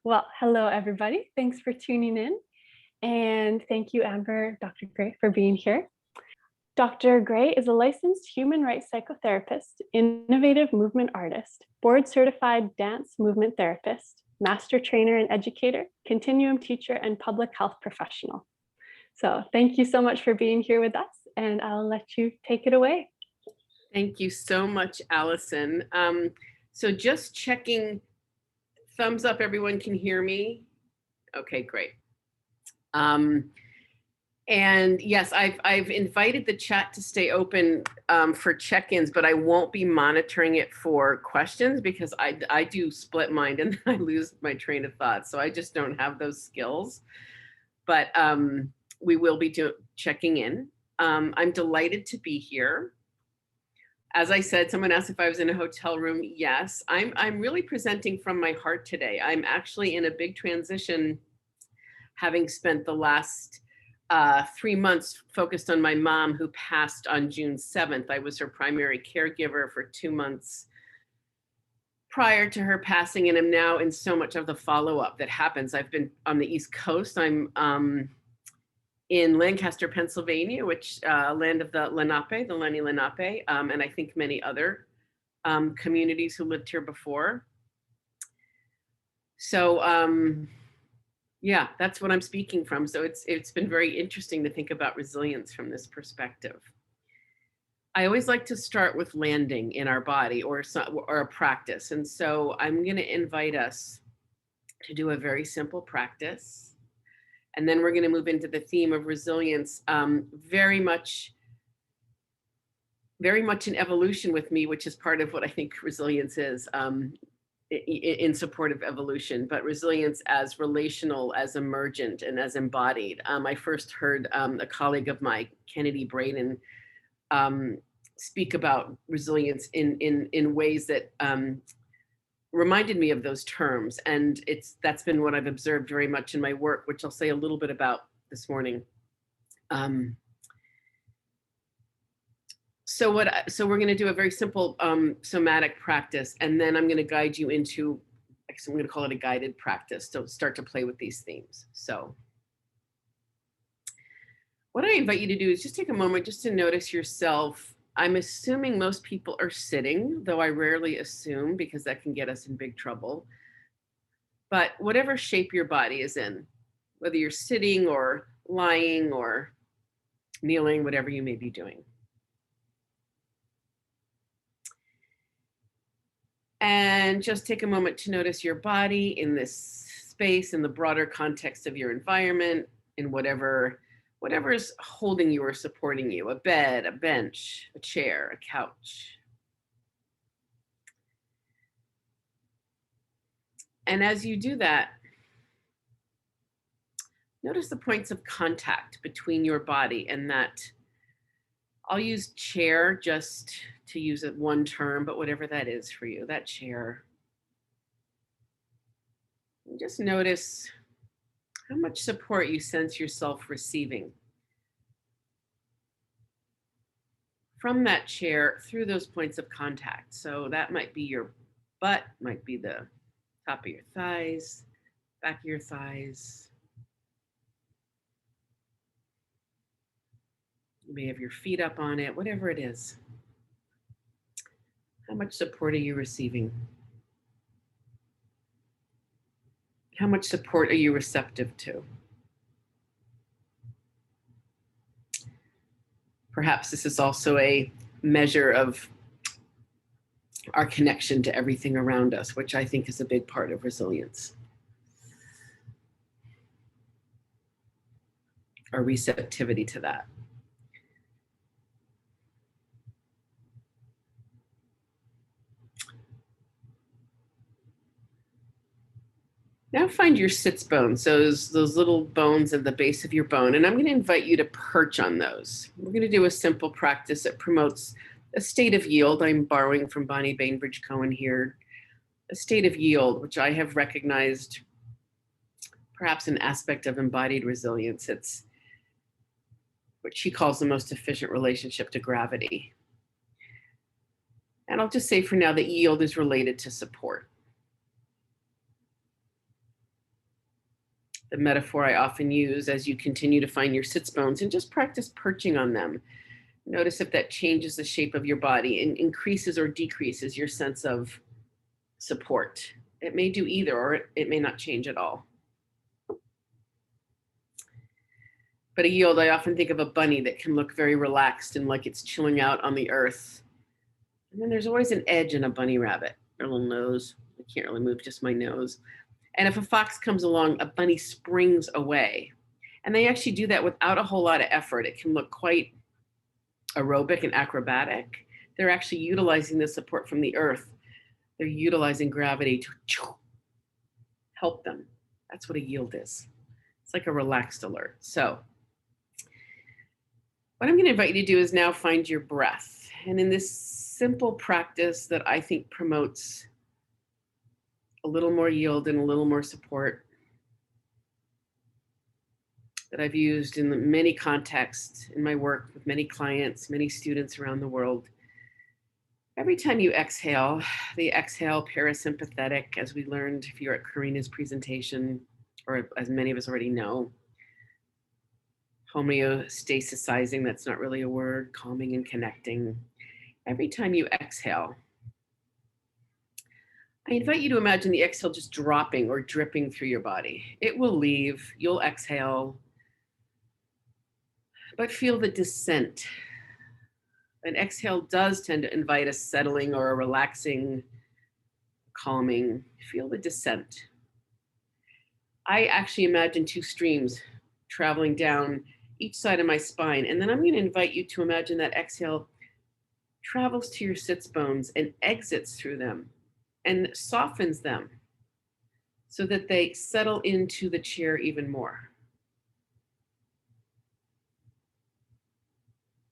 Well, hello, everybody. Thanks for tuning in. And thank you, Amber, Dr. Gray, for being here. Dr. Gray is a licensed human rights psychotherapist, innovative movement artist, board certified dance movement therapist, master trainer and educator, continuum teacher, and public health professional. So thank you so much for being here with us, and I'll let you take it away. Thank you so much, Allison. So just checking, thumbs up, everyone can hear me? Okay, great. And yes, I've invited the chat to stay open for check-ins, but I won't be monitoring it for questions because I do split mind and I lose my train of thought. So I just don't have those skills, but we will be checking in. I'm delighted to be here. As I said, someone asked if I was in a hotel room. Yes, I'm really presenting from my heart today. I'm actually in a big transition, having spent the last 3 months focused on my mom, who passed on June 7th. I was her primary caregiver for 2 months prior to her passing, and am now in so much of the follow-up that happens. I've been on the East Coast. I'm in Lancaster, Pennsylvania, which land of the Lenape, the Lenni Lenape, and I think many other communities who lived here before. So yeah, that's what I'm speaking from. So it's been very interesting to think about resilience from this perspective. I always like to start with landing in our body or a practice. And so I'm going to invite us to do a very simple practice. And then we're going to move into the theme of resilience, very much in evolution with me, which is part of what I think resilience is, in support of evolution, but resilience as relational, as emergent, and as embodied. I first heard a colleague of mine, Kennedy Braden, speak about resilience in ways that reminded me of those terms. And that's been what I've observed very much in my work, which I'll say a little bit about this morning. So we're going to do a very simple somatic practice, and then I'm going to guide you into, I'm going to call it a guided practice to start to play with these themes. So what I invite you to do is just take a moment just to notice yourself. I'm assuming most people are sitting, though I rarely assume because that can get us in big trouble. But whatever shape your body is in, whether you're sitting or lying or kneeling, whatever you may be doing. And just take a moment to notice your body in this space, in the broader context of your environment, in whatever is holding you or supporting you, a bed, a bench, a chair, a couch. And as you do that, notice the points of contact between your body and that. I'll use chair just to use it one term, but whatever that is for you, that chair. And just notice how much support you sense yourself receiving from that chair through those points of contact. So that might be your butt, might be the top of your thighs, back of your thighs. You may have your feet up on it, whatever it is. How much support are you receiving? How much support are you receptive to? Perhaps this is also a measure of our connection to everything around us, which I think is a big part of resilience. Our receptivity to that. Now find your sits bones, those little bones at the base of your bone, and I'm going to invite you to perch on those. We're going to do a simple practice that promotes a state of yield. I'm borrowing from Bonnie Bainbridge Cohen here. A state of yield, which I have recognized perhaps an aspect of embodied resilience. It's what she calls the most efficient relationship to gravity. And I'll just say for now that yield is related to support. the metaphor I often use as you continue to find your sits bones, and just practice perching on them. Notice if that changes the shape of your body and increases or decreases your sense of support. It may do either, or it may not change at all. But a yield, I often think of a bunny that can look very relaxed and like it's chilling out on the earth. And then there's always an edge in a bunny rabbit, their little nose. I can't really move, just my nose. And if a fox comes along, a bunny springs away. And they actually do that without a whole lot of effort. It can look quite aerobic and acrobatic. They're actually utilizing the support from the earth. They're utilizing gravity to help them. That's what a yield is. It's like a relaxed alert. So what I'm going to invite you to do is now find your breath. And in this simple practice that I think promotes a little more yield and a little more support, that I've used in many contexts in my work with many clients, many students around the world. Every time you exhale, the exhale parasympathetic, as we learned if you're at Karina's presentation, or as many of us already know, homeostasisizing, that's not really a word, calming and connecting. Every time you exhale, I invite you to imagine the exhale just dropping or dripping through your body. It will leave, you'll exhale, but feel the descent. An exhale does tend to invite a settling or a relaxing, calming. Feel the descent. I actually imagine two streams traveling down each side of my spine. And then I'm going to invite you to imagine that exhale travels to your sits bones and exits through them and softens them so that they settle into the chair even more.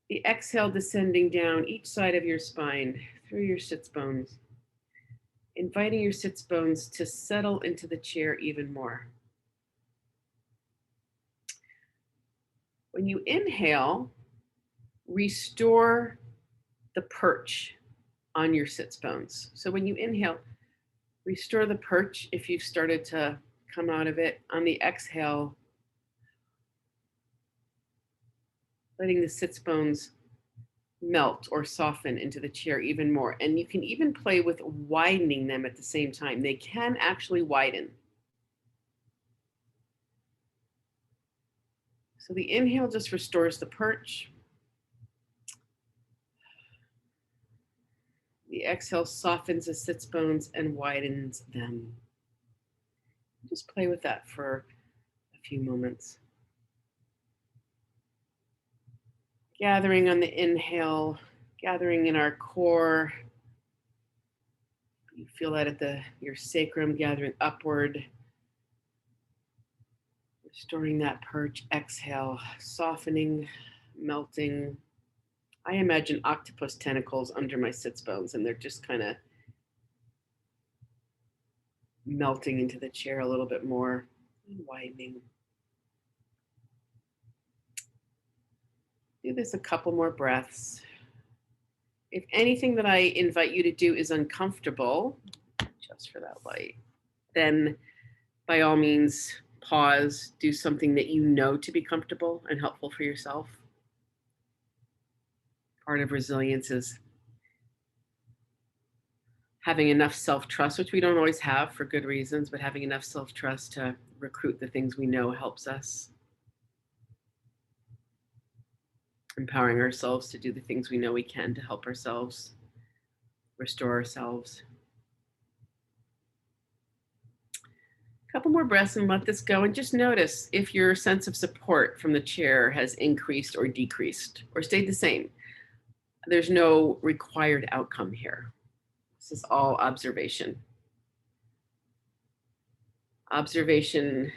The exhale descending down each side of your spine through your sits bones, inviting your sits bones to settle into the chair even more. When you inhale, restore the perch on your sits bones. So when you inhale, restore the perch if you've started to come out of it. On the exhale, letting the sits bones melt or soften into the chair even more. And you can even play with widening them at the same time. They can actually widen. So the inhale just restores the perch. The exhale softens the sits bones and widens them. Just play with that for a few moments. Gathering on the inhale, gathering in our core. You feel that at your sacrum, gathering upward. Restoring that perch, exhale, softening, melting. I imagine octopus tentacles under my sits bones, and they're just kind of melting into the chair a little bit more, and widening. Do this a couple more breaths. If anything that I invite you to do is uncomfortable, just for that light, then by all means, pause, do something that you know to be comfortable and helpful for yourself. Part of resilience is having enough self-trust, which we don't always have for good reasons, but having enough self-trust to recruit the things we know helps us. Empowering ourselves to do the things we know we can to help ourselves, restore ourselves. A couple more breaths and let this go, and just notice if your sense of support from the chair has increased or decreased or stayed the same. There's no required outcome here. This is all observation. Observation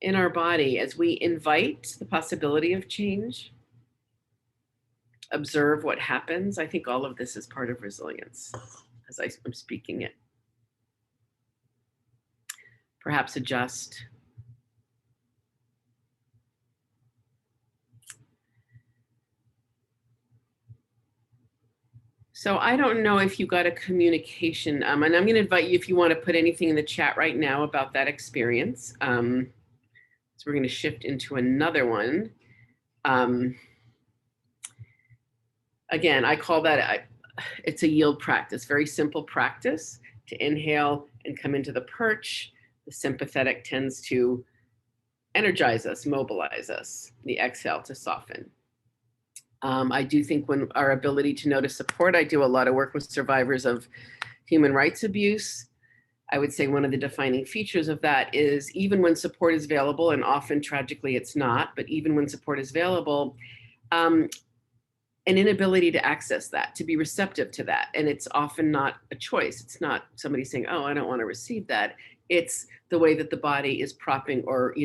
in our body as we invite the possibility of change. Observe what happens. I think all of this is part of resilience as I'm speaking it. Perhaps adjust. So I don't know if you got a communication, and I'm going to invite you if you want to put anything in the chat right now about that experience. So we're going to shift into another one. Again, I call that, it's a yield practice, very simple practice to inhale and come into the perch. The sympathetic tends to energize us, mobilize us. The exhale to soften. I do think when our ability to notice support, I do a lot of work with survivors of human rights abuse. I would say one of the defining features of that is even when support is available, and often tragically it's not, but even when support is available, an inability to access that, to be receptive to that. And it's often not a choice. It's not somebody saying, oh, I don't want to receive that. It's the way that the body is propping or,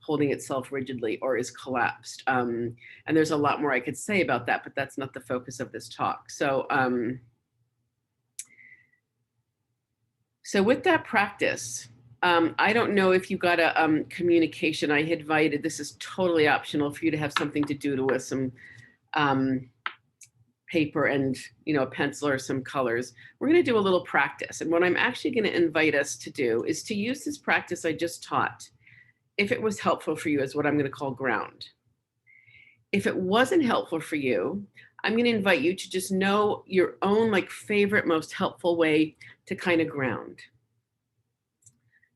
holding itself rigidly or is collapsed. And there's a lot more I could say about that, but that's not the focus of this talk. So with that practice, I don't know if you got a communication. I had invited, this is totally optional for you to have something to do with some paper and a pencil or some colors. We're going to do a little practice. And what I'm actually going to invite us to do is to use this practice I just taught, if it was helpful for you, is what I'm going to call ground. If it wasn't helpful for you, I'm going to invite you to just know your own favorite, most helpful way to kind of ground.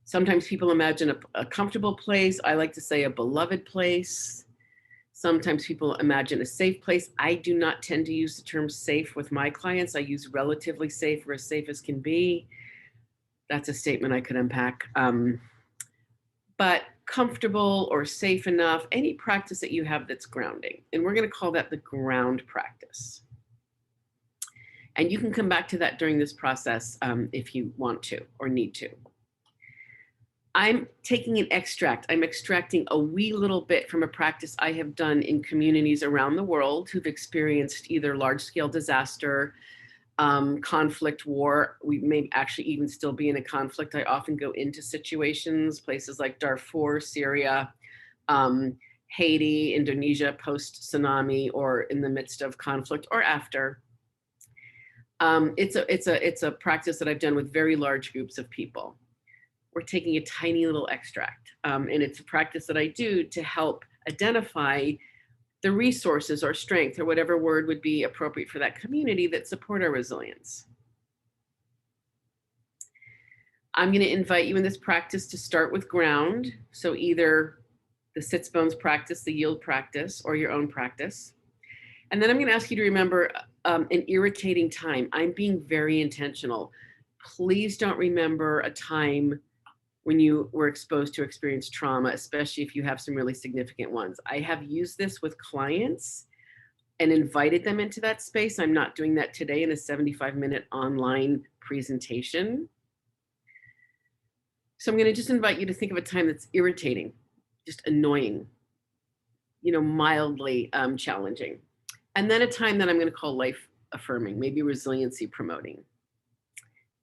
Sometimes people imagine a comfortable place. I like to say a beloved place. Sometimes people imagine a safe place. I do not tend to use the term safe with my clients. I use relatively safe or as safe as can be. That's a statement I could unpack. But comfortable or safe enough, any practice that you have that's grounding. And we're going to call that the ground practice. And you can come back to that during this process if you want to or need to. I'm taking an extract. I'm extracting a wee little bit from a practice I have done in communities around the world who've experienced either large-scale disaster, conflict, war. We may actually even still be in a conflict. I often go into situations, places like Darfur, Syria, Haiti, Indonesia, post-tsunami, or in the midst of conflict or after. It's a practice that I've done with very large groups of people. We're taking a tiny little extract. And it's a practice that I do to help identify the resources or strength or whatever word would be appropriate for that community that support our resilience. I'm going to invite you in this practice to start with ground. So either the sits bones practice, the yield practice, or your own practice. And then I'm going to ask you to remember an irritating time. I'm being very intentional. Please don't remember a time when you were exposed to experience trauma, especially if you have some really significant ones. I have used this with clients and invited them into that space. I'm not doing that today in a 75-minute online presentation. So I'm going to just invite you to think of a time that's irritating, just annoying, mildly challenging. And then a time that I'm going to call life affirming, maybe resiliency promoting.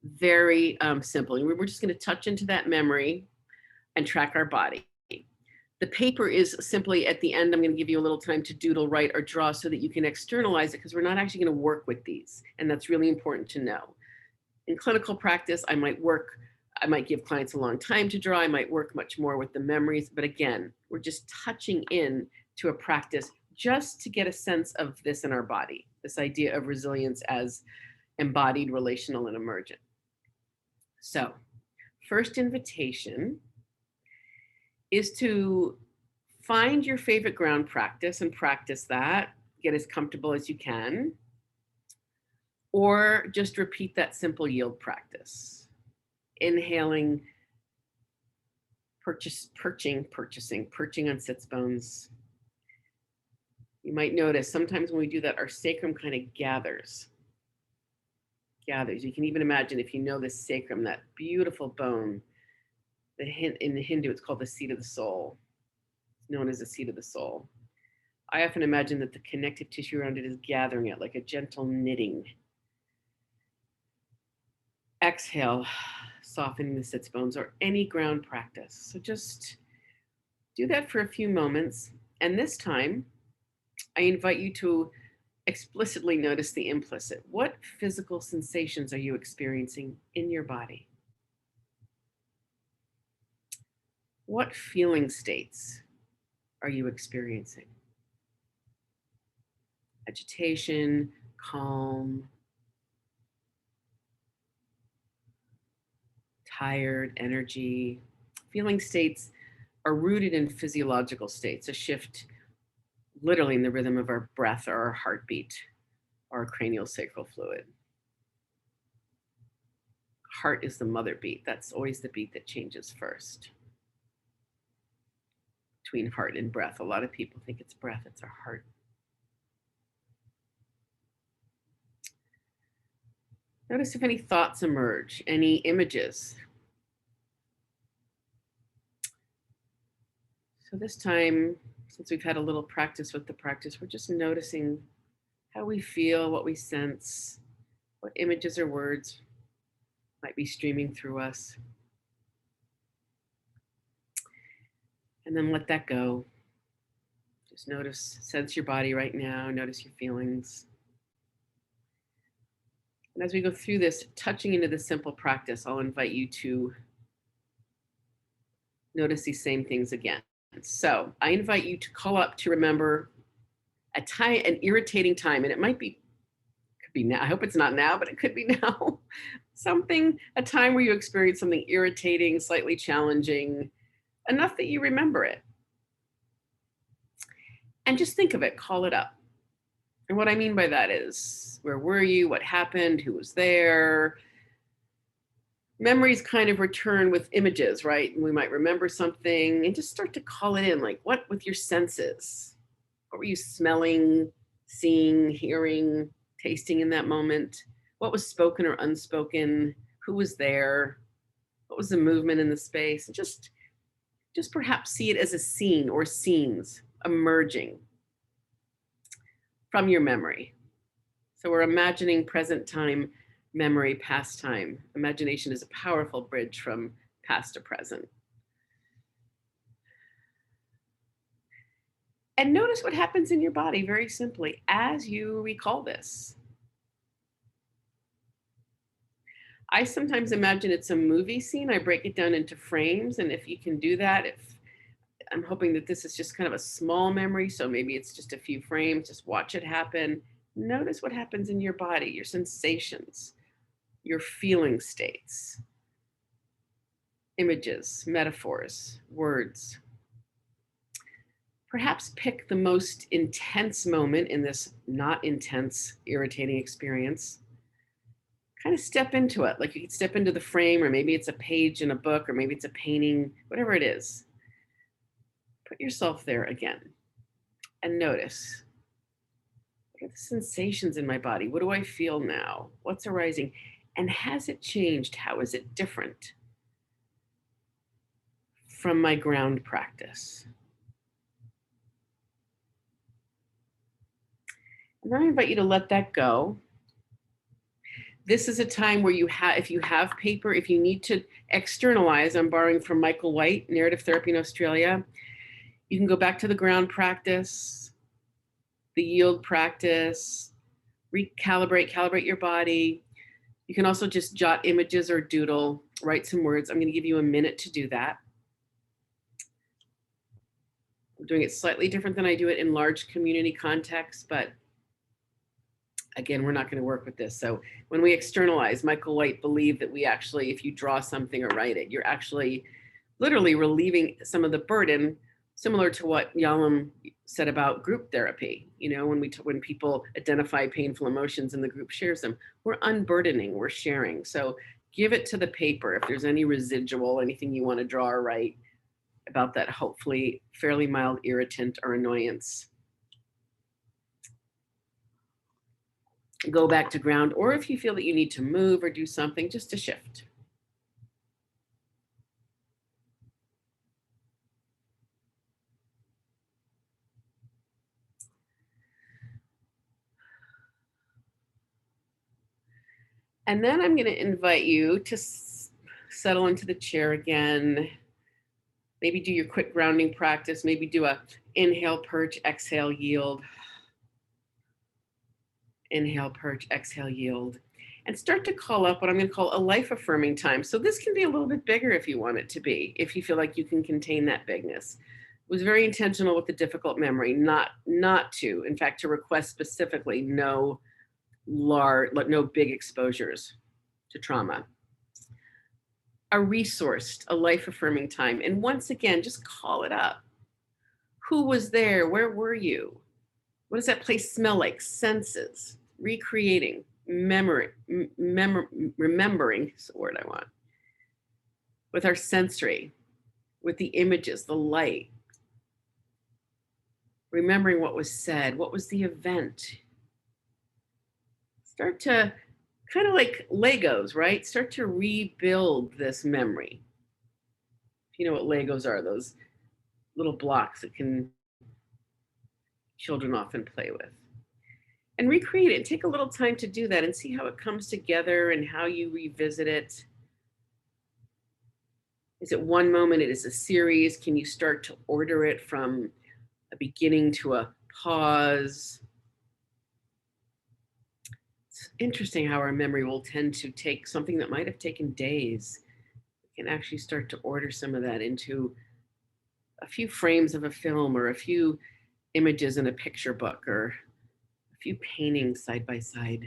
Very simple. We're just going to touch into that memory and track our body. The paper is simply at the end. I'm going to give you a little time to doodle, write, or draw so that you can externalize it, because we're not actually going to work with these. And that's really important to know. In clinical practice, I might give clients a long time to draw. I might work much more with the memories. But again, we're just touching in to a practice just to get a sense of this in our body, this idea of resilience as embodied, relational, and emergent. So first invitation is to find your favorite ground practice and practice that, get as comfortable as you can, or just repeat that simple yield practice. Inhaling, perching on sits bones. You might notice sometimes when we do that, our sacrum kind of gathers. You can even imagine, if you know the sacrum, that beautiful bone, in the Hindu, it's called the seat of the soul. It's known as the seat of the soul. I often imagine that the connective tissue around it is gathering it like a gentle knitting. Exhale, softening the sits bones, or any ground practice. So just do that for a few moments. And this time, I invite you to explicitly notice the implicit. What physical sensations are you experiencing in your body? What feeling states are you experiencing? Agitation, calm, tired, energy. Feeling states are rooted in physiological states, a shift literally in the rhythm of our breath or our heartbeat or cranial sacral fluid. Heart is the mother beat. That's always the beat that changes first. Between heart and breath. A lot of people think it's breath, it's our heart. Notice if any thoughts emerge, any images. So this time, since we've had a little practice with the practice, we're just noticing how we feel, what we sense, what images or words might be streaming through us. And then let that go. Just notice, sense your body right now, notice your feelings. And as we go through this, touching into the simple practice, I'll invite you to notice these same things again. So I invite you to call up to remember a time, an irritating time, and it might be, could be now. I hope it's not now, but it could be now. A time where you experienced something irritating, slightly challenging, enough that you remember it. And just think of it, call it up. And what I mean by that is, where were you? What happened? Who was there? Memories kind of return with images, right? And we might remember something and just start to call it in, like what with your senses? What were you smelling, seeing, hearing, tasting in that moment? What was spoken or unspoken? Who was there? What was the movement in the space? And just perhaps see it as a scene or scenes emerging from your memory. So we're imagining present time, memory, past time. Imagination is a powerful bridge from past to present. And notice what happens in your body very simply as you recall this. I sometimes imagine it's a movie scene. I break it down into frames. And if you can do that, if I'm hoping that this is just kind of a small memory, so maybe it's just a few frames, just watch it happen. Notice what happens in your body, your sensations, your feeling states, images, metaphors, words. Perhaps pick the most intense moment in this not intense, irritating experience. Kind of step into it, like you could step into the frame, or maybe it's a page in a book, or maybe it's a painting, whatever it is. Put yourself there again and notice, what are the sensations in my body? What do I feel now? What's arising? And has it changed? How is it different from my ground practice? And then I invite you to let that go. This is a time where if you have paper, if you need to externalize, I'm borrowing from Michael White, Narrative Therapy in Australia. You can go back to the ground practice, the yield practice, calibrate your body. You can also just jot images or doodle, write some words. I'm going to give you a minute to do that. I'm doing it slightly different than I do it in large community contexts, but again, we're not going to work with this. So when we externalize, Michael White believed that we actually, if you draw something or write it, you're actually literally relieving some of the burden, similar to what Yalom said about group therapy. You know, when people identify painful emotions and the group shares them, we're unburdening, we're sharing. So give it to the paper if there's any residual, anything you want to draw or write about that hopefully fairly mild irritant or annoyance. Go back to ground, or if you feel that you need to move or do something, just to shift. And then I'm going to invite you to settle into the chair again. Maybe do your quick grounding practice. Maybe do a inhale, perch, exhale, yield. Inhale, perch, exhale, yield. and start to call up what I'm going to call a life affirming time. So this can be a little bit bigger if you want it to be, if you feel like you can contain that bigness. It was very intentional with the difficult memory, not to, in fact, to request specifically no big exposures to trauma. A resourced, a life affirming time. And once again, just call it up. Who was there? Where were you? What does that place smell like? Senses, recreating, remembering is the word I want. With our sensory, with the images, the light. Remembering what was said, what was the event. Start to, kind of like Legos, right? Start to rebuild this memory. If you know what Legos are, those little blocks that children often play with. And recreate it. Take a little time to do that and see how it comes together and how you revisit it. Is it one moment? It is a series. Can you start to order it from a beginning to a pause? It's interesting how our memory will tend to take something that might have taken days. We can actually start to order some of that into a few frames of a film or a few images in a picture book or a few paintings side by side.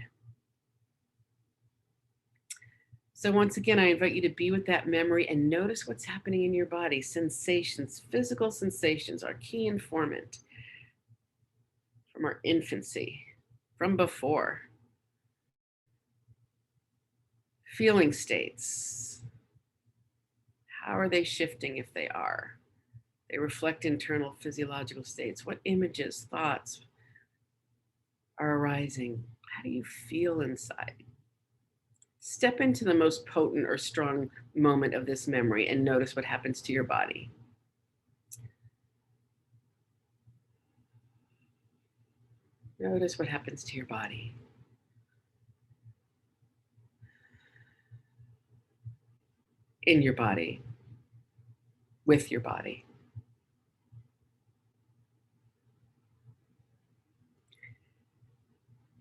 So once again, I invite you to be with that memory and notice what's happening in your body. Sensations, physical sensations are key informant from our infancy, from before. Feeling states. How are they shifting if they are? They reflect internal physiological states. What images, thoughts are arising? How do you feel inside? Step into the most potent or strong moment of this memory and notice what happens to your body. Notice what happens to your body. In your body. With your body.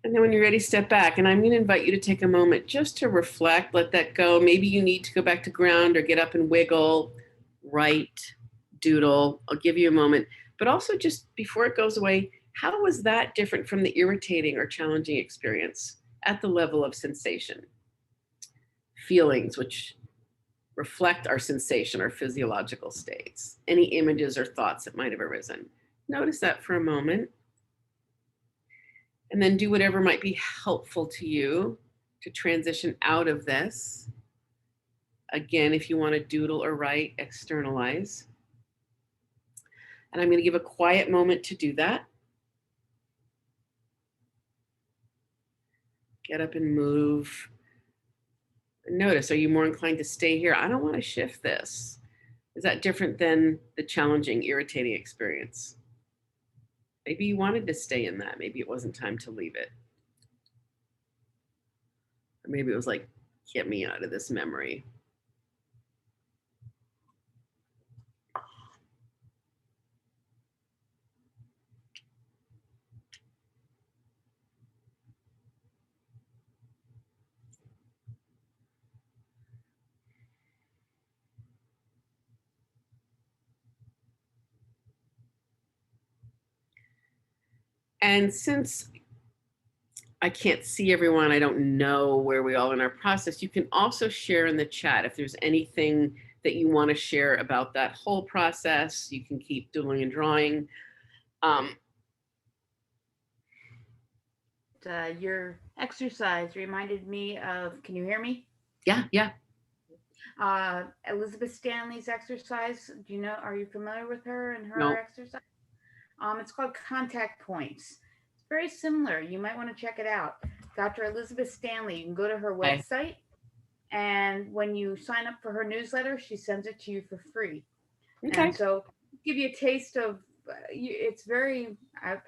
And then when you're ready, step back. And I'm going to invite you to take a moment just to reflect, let that go. Maybe you need to go back to ground or get up and wiggle, write, doodle. I'll give you a moment. But also just before it goes away, how was that different from the irritating or challenging experience at the level of sensation? Feelings, which reflect our sensation, our physiological states. Any images or thoughts that might have arisen. Notice that for a moment. And then do whatever might be helpful to you to transition out of this. Again, if you want to doodle or write, externalize. And I'm going to give a quiet moment to do that. Get up and move. Notice, are you more inclined to stay here? I don't want to shift this. Is that different than the challenging, irritating experience? Maybe you wanted to stay in that. Maybe it wasn't time to leave it. Or maybe it was like, get me out of this memory. And since I can't see everyone, I don't know where we all are in our process, you can also share in the chat if there's anything that you want to share about that whole process. You can keep doodling and drawing. Your exercise reminded me of, can you hear me? Yeah. Elizabeth Stanley's exercise. Do you know, are you familiar with her and her No. exercise? It's called Contact Points. It's very similar. You might want to check it out. Dr. Elizabeth Stanley, you can go to her website, and when you sign up for her newsletter, she sends it to you for free. Okay. And so give you a taste of, it's very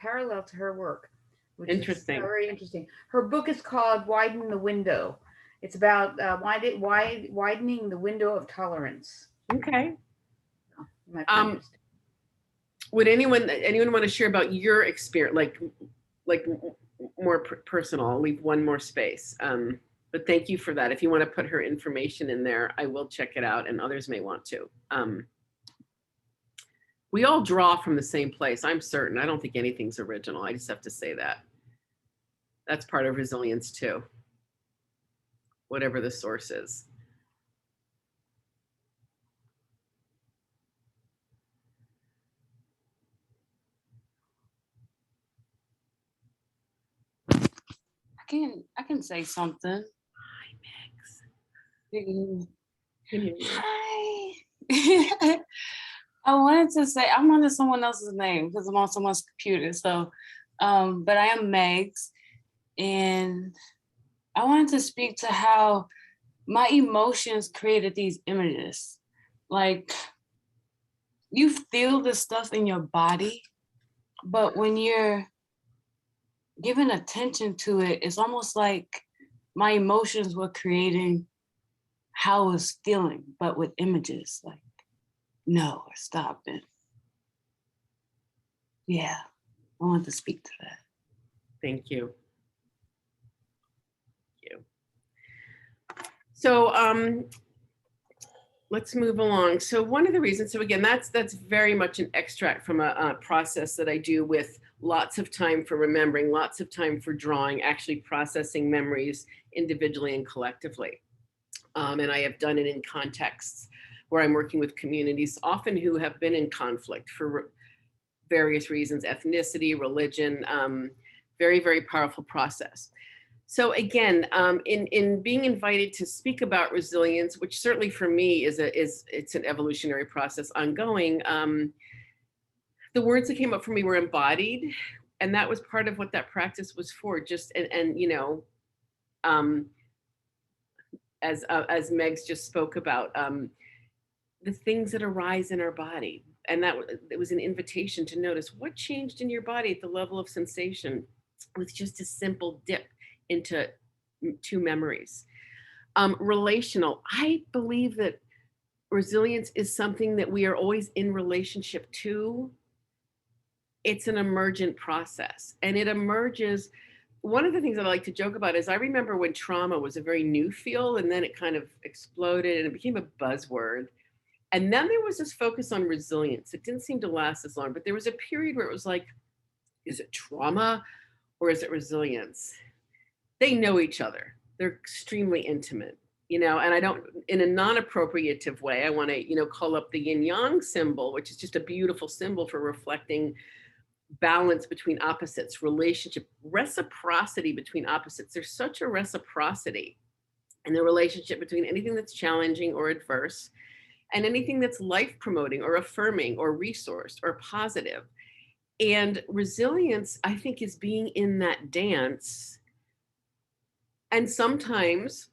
parallel to her work, which interesting. is very interesting. Her book is called Widen the Window. It's about widening the window of tolerance. Okay. Would anyone want to share about your experience, like more personal? I'll leave one more space. But thank you for that. If you want to put her information in there, I will check it out, and others may want to. We all draw from the same place, I'm certain. I don't think anything's original. I just have to say that. That's part of resilience too, whatever the source is. I can say something. Hi, Max. Hi. I wanted to say, I'm under someone else's name because I'm on someone's computer. So, but I am Megs, and I wanted to speak to how my emotions created these images. Like, you feel this stuff in your body, but when you're giving attention to it, it's almost like my emotions were creating how I was feeling, but with images like no or stop it. Yeah, I want to speak to that. Thank you. Thank you. So let's move along. So one of the reasons, so again, that's very much an extract from a process that I do with lots of time for remembering, lots of time for drawing, actually processing memories individually and collectively. And I have done it in contexts where I'm working with communities, often who have been in conflict for various reasons, ethnicity, religion, very, very powerful process. So again, in being invited to speak about resilience, which certainly for me it's an evolutionary process ongoing, the words that came up for me were embodied, and that was part of what that practice was for. Just and you know, as Megs just spoke about, the things that arise in our body, and that it was an invitation to notice what changed in your body at the level of sensation with just a simple dip into two memories. Relational, I believe that resilience is something that we are always in relationship to. It's an emergent process, and it emerges. One of the things I like to joke about is I remember when trauma was a very new field, and then it kind of exploded and it became a buzzword. And then there was this focus on resilience. It didn't seem to last as long, but there was a period where it was like, is it trauma or is it resilience? They know each other. They're extremely intimate, you know, and I don't, in a non-appropriative way, I want to, you know, call up the yin yang symbol, which is just a beautiful symbol for reflecting balance between opposites, relationship, reciprocity between opposites. There's such a reciprocity in the relationship between anything that's challenging or adverse and anything that's life promoting or affirming or resourced or positive. And resilience, I think, is being in that dance. And sometimes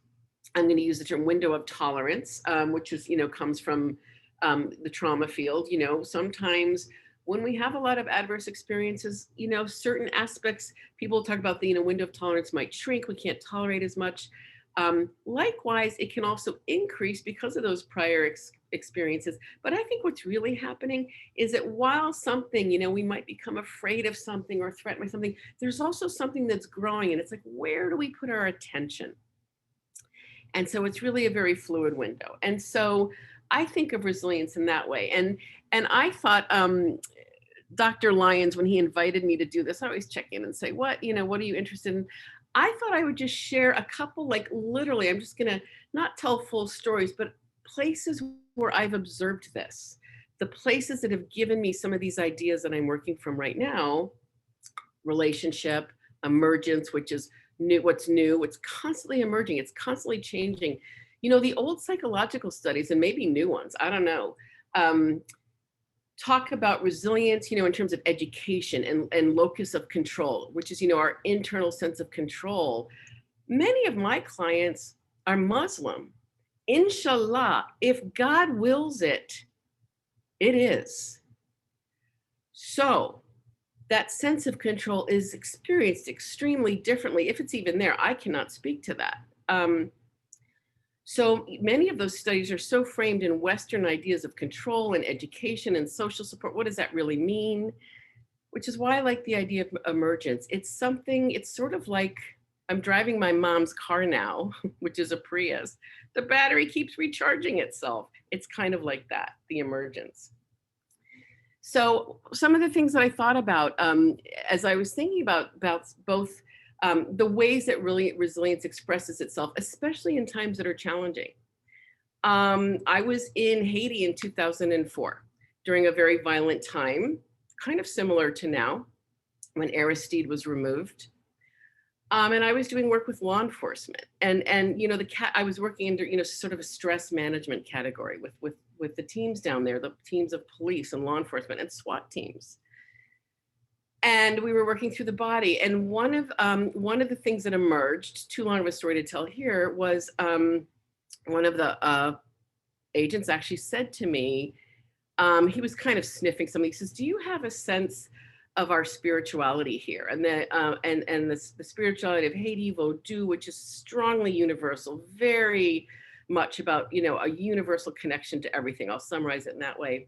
I'm going to use the term window of tolerance, which is, you know, comes from the trauma field. You know, sometimes when we have a lot of adverse experiences, you know, certain aspects, people talk about the, you know, window of tolerance might shrink. We can't tolerate as much. Likewise, it can also increase because of those prior experiences. But I think what's really happening is that while something, you know, we might become afraid of something or threatened by something, there's also something that's growing, and it's like, where do we put our attention? And so it's really a very fluid window. And so I think of resilience in that way. And I thought, Dr. Lyons, when he invited me to do this, I always check in and say, what are you interested in? I thought I would just share a couple, like literally, I'm just gonna not tell full stories, but places where I've observed this, the places that have given me some of these ideas that I'm working from right now: relationship, emergence, which is new, what's constantly emerging, it's constantly changing. You know, the old psychological studies, and maybe new ones, I don't know, talk about resilience, you know, in terms of education and locus of control, which is, you know, our internal sense of control. Many of my clients are Muslim. Inshallah, if God wills it, it is. So that sense of control is experienced extremely differently. If it's even there, I cannot speak to that. So many of those studies are so framed in Western ideas of control and education and social support. What does that really mean? Which is why I like the idea of emergence. It's something, it's sort of like I'm driving my mom's car now, which is a Prius. The battery keeps recharging itself. It's kind of like that, the emergence. So some of the things that I thought about as I was thinking about both the ways that really resilience expresses itself, especially in times that are challenging. I was in Haiti in 2004 during a very violent time, kind of similar to now, when Aristide was removed. And I was doing work with law enforcement, and you know, I was working under, you know, sort of a stress management category with the teams down there, the teams of police and law enforcement and SWAT teams. And we were working through the body. And one of the things that emerged, too long of a story to tell here, was one of the agents actually said to me, he was kind of sniffing something. He says, "Do you have a sense of our spirituality here?" And the spirituality of Haiti, Vodou, which is strongly universal, very much about, you know, a universal connection to everything. I'll summarize it in that way.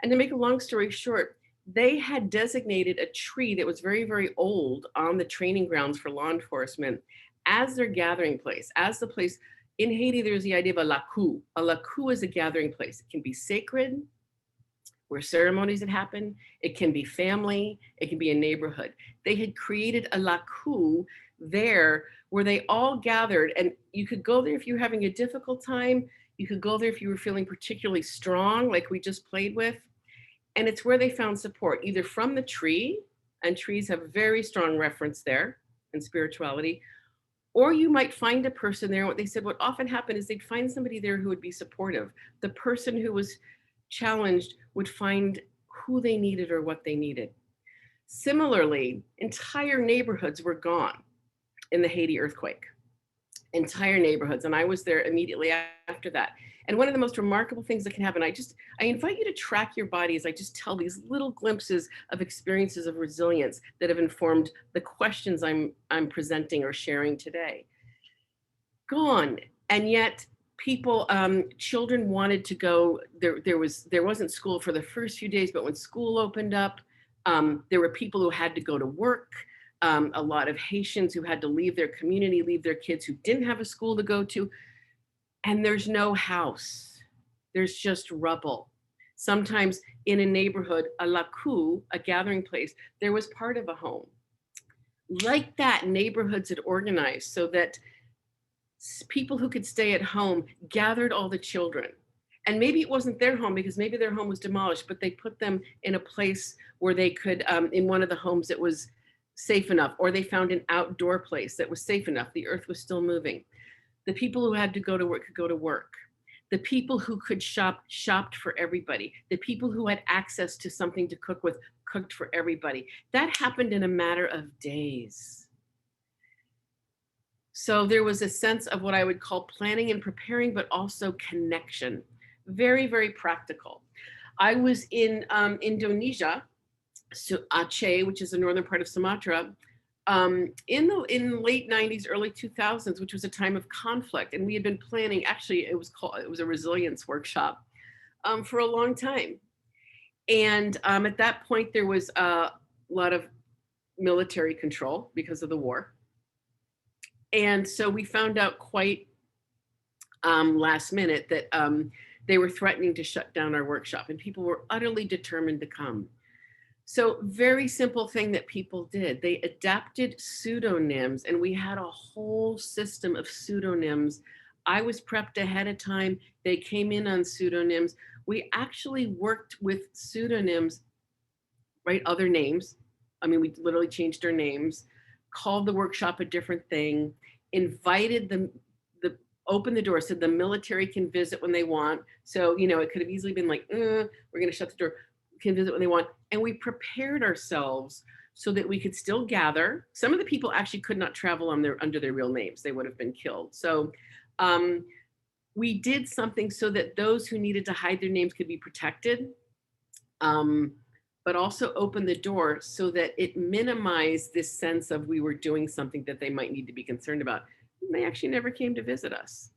And to make a long story short, they had designated a tree that was very, very old on the training grounds for law enforcement as their gathering place, as the place. In Haiti, there's the idea of a lakou. A lakou is a gathering place. It can be sacred, where ceremonies had happened. It can be family. It can be a neighborhood. They had created a lakou there where they all gathered, and you could go there if you were having a difficult time. You could go there if you were feeling particularly strong, like we just played with. And it's where they found support, either from the tree, and trees have very strong reference there in spirituality, or you might find a person there. What they said, what often happened is they'd find somebody there who would be supportive. The person who was challenged would find who they needed or what they needed. Similarly, entire neighborhoods were gone in the Haiti earthquake, entire neighborhoods. And I was there immediately after that. And one of the most remarkable things that can happen, I invite you to track your body as I just tell these little glimpses of experiences of resilience that have informed the questions I'm presenting or sharing today. Gone. And yet people, children wanted to go. There wasn't school for the first few days, but when school opened up, there were people who had to go to work. A lot of Haitians who had to leave their community, leave their kids who didn't have a school to go to. And there's no house. There's just rubble. Sometimes in a neighborhood, a lakou, a gathering place, there was part of a home. Like that, neighborhoods had organized so that people who could stay at home gathered all the children. And maybe it wasn't their home because maybe their home was demolished, but they put them in a place where they could, in one of the homes that was safe enough, or they found an outdoor place that was safe enough. The earth was still moving. The people who had to go to work could go to work. The people who could shop, shopped for everybody. The people who had access to something to cook with, cooked for everybody. That happened in a matter of days. So there was a sense of what I would call planning and preparing, but also connection. Very, very practical. I was in Indonesia, so Aceh, which is the northern part of Sumatra, in the late 90s, early 2000s, which was a time of conflict. And we had been planning, actually, it was a resilience workshop for a long time. And at that point, there was a lot of military control because of the war. And so we found out quite last minute that they were threatening to shut down our workshop, and people were utterly determined to come. So very simple thing that people did, they adapted pseudonyms, and we had a whole system of pseudonyms. I was prepped ahead of time. They came in on pseudonyms. We actually worked with pseudonyms, right? Other names. I mean, we literally changed our names, called the workshop a different thing, invited them, opened the door, said the military can visit when they want. So, you know, it could have easily been like, we're going to shut the door, can visit when they want. And we prepared ourselves so that we could still gather. Some of the people actually could not travel under their real names. They would have been killed. So we did something so that those who needed to hide their names could be protected, but also opened the door so that it minimized this sense of we were doing something that they might need to be concerned about. And they actually never came to visit us.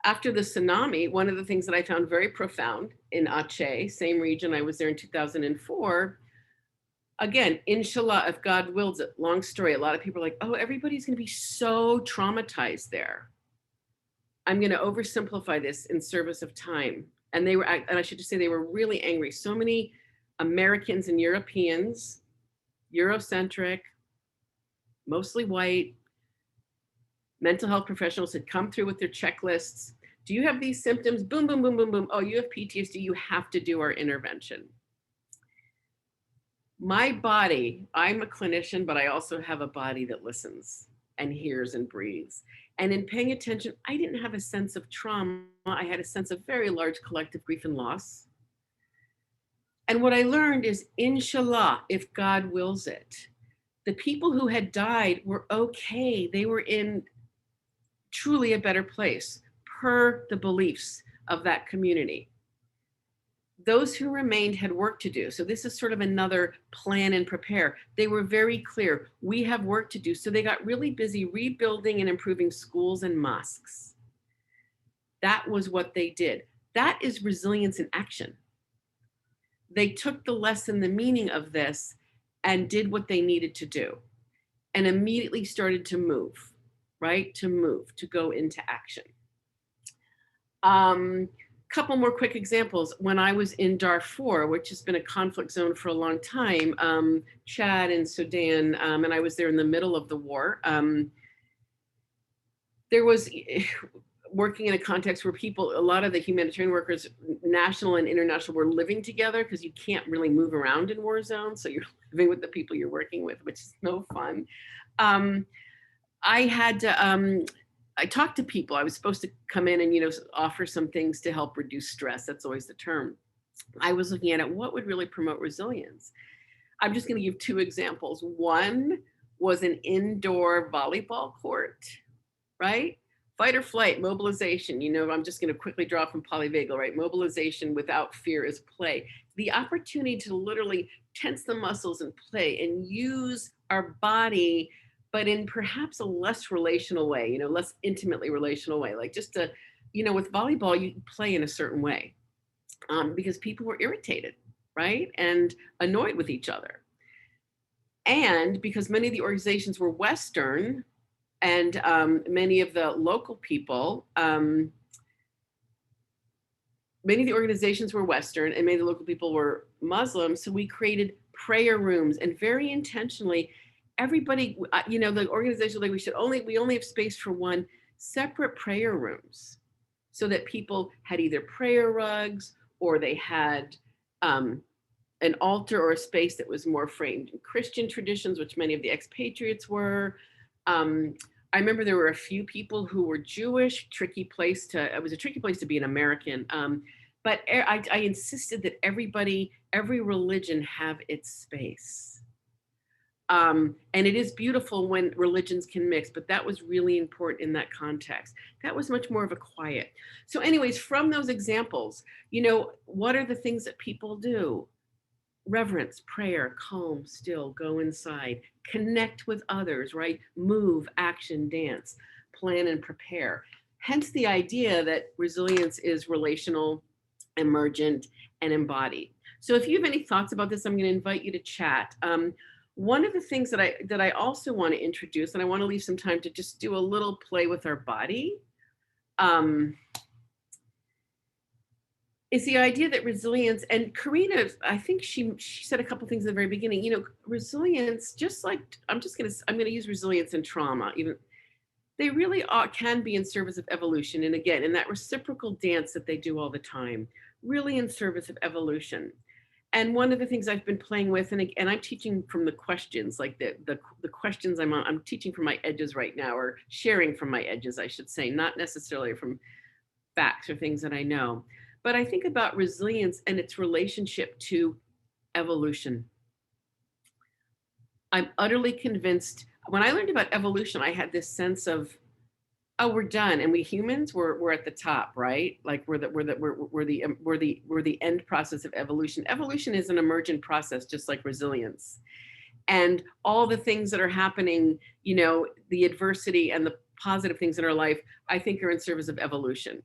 After the tsunami, one of the things that I found very profound in Aceh, same region, I was there in 2004, Again, inshallah, if God wills it, long story. A lot of people are like, oh, everybody's going to be so traumatized there. I'm going to oversimplify this in service of time. And they were, and I should just say they were really angry. So many Americans and Europeans, Eurocentric, mostly white, mental health professionals had come through with their checklists. Do you have these symptoms? Boom, boom, boom, boom, boom. Oh, you have PTSD. You have to do our intervention. My body, I'm a clinician, but I also have a body that listens and hears and breathes. And in paying attention, I didn't have a sense of trauma. I had a sense of very large collective grief and loss. And what I learned is, inshallah, if God wills it, the people who had died were okay. They were in truly a better place per the beliefs of that community. Those who remained had work to do. So this is sort of another plan and prepare. They were very clear, we have work to do. So they got really busy rebuilding and improving schools and mosques. That was what they did. That is resilience in action. They took the lesson, the meaning of this, and did what they needed to do, and immediately started to move, right? To move, to go into action. Couple more quick examples. When I was in Darfur, which has been a conflict zone for a long time, Chad and Sudan, and I was there in the middle of the war. There was working in a context where people, a lot of the humanitarian workers, national and international, were living together because you can't really move around in war zones. So you're living with the people you're working with, which is no fun. I had to, I talked to people. I was supposed to come in and, you know, offer some things to help reduce stress. That's always the term. I was looking at it, what would really promote resilience? I'm just going to give two examples. One was an indoor volleyball court, right? Fight or flight, mobilization. You know, I'm just going to quickly draw from polyvagal, right? Mobilization without fear is play. The opportunity to literally tense the muscles and play and use our body, but in perhaps a less relational way, you know, less intimately relational way. Like just to, you know, with volleyball, you play in a certain way because people were irritated, right? And annoyed with each other. And because many of the organizations were Western and many of the local people, many of the organizations were Western and many of the local people were Muslim. So we created prayer rooms, and very intentionally, everybody, you know, the organization, like we only have space for one, separate prayer rooms, so that people had either prayer rugs or they had an altar or a space that was more framed in Christian traditions, which many of the expatriates were. I remember there were a few people who were Jewish, it was a tricky place to be an American. But I insisted that every religion have its space. And it is beautiful when religions can mix, but that was really important in that context. That was much more of a quiet. So anyways, from those examples, you know, what are the things that people do? Reverence, prayer, calm, still, go inside, connect with others, right? Move, action, dance, plan and prepare. Hence the idea that resilience is relational, emergent, and embodied. So if you have any thoughts about this, I'm going to invite you to chat. One of the things that I also want to introduce, and I want to leave some time to just do a little play with our body, is the idea that resilience, and Karina, I think she said a couple things at the very beginning, you know, resilience, just like, I'm going to use resilience and trauma, even they really can be in service of evolution. And again, in that reciprocal dance that they do all the time, really in service of evolution. And one of the things I've been playing with, and I'm teaching from the questions, like the questions I'm teaching from my edges right now, or sharing from my edges, I should say, not necessarily from facts or things that I know. But I think about resilience and its relationship to evolution. I'm utterly convinced, when I learned about evolution, I had this sense of, oh, we're done, and we humans, we're at the top, right? Like we're the end process of evolution. Evolution is an emergent process, just like resilience. And all the things that are happening, you know, the adversity and the positive things in our life, I think are in service of evolution.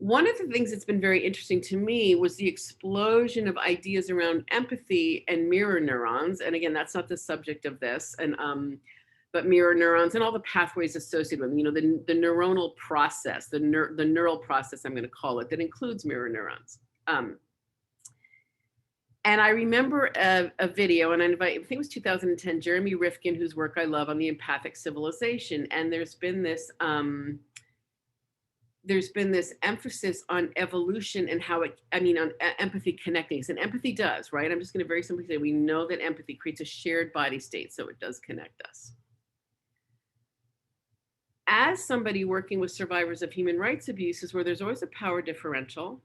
One of the things that's been very interesting to me was the explosion of ideas around empathy and mirror neurons. And again, that's not the subject of this. But mirror neurons and all the pathways associated with them, you know, the neuronal process, the neural process, I'm going to call it, that includes mirror neurons. And I remember a video, and I think it was 2010, Jeremy Rifkin, whose work I love, on the empathic civilization. And there's been this emphasis on evolution and how on empathy connecting. And empathy does, right? I'm just going to very simply say, we know that empathy creates a shared body state, so it does connect us. As somebody working with survivors of human rights abuses, where there's always a power differential,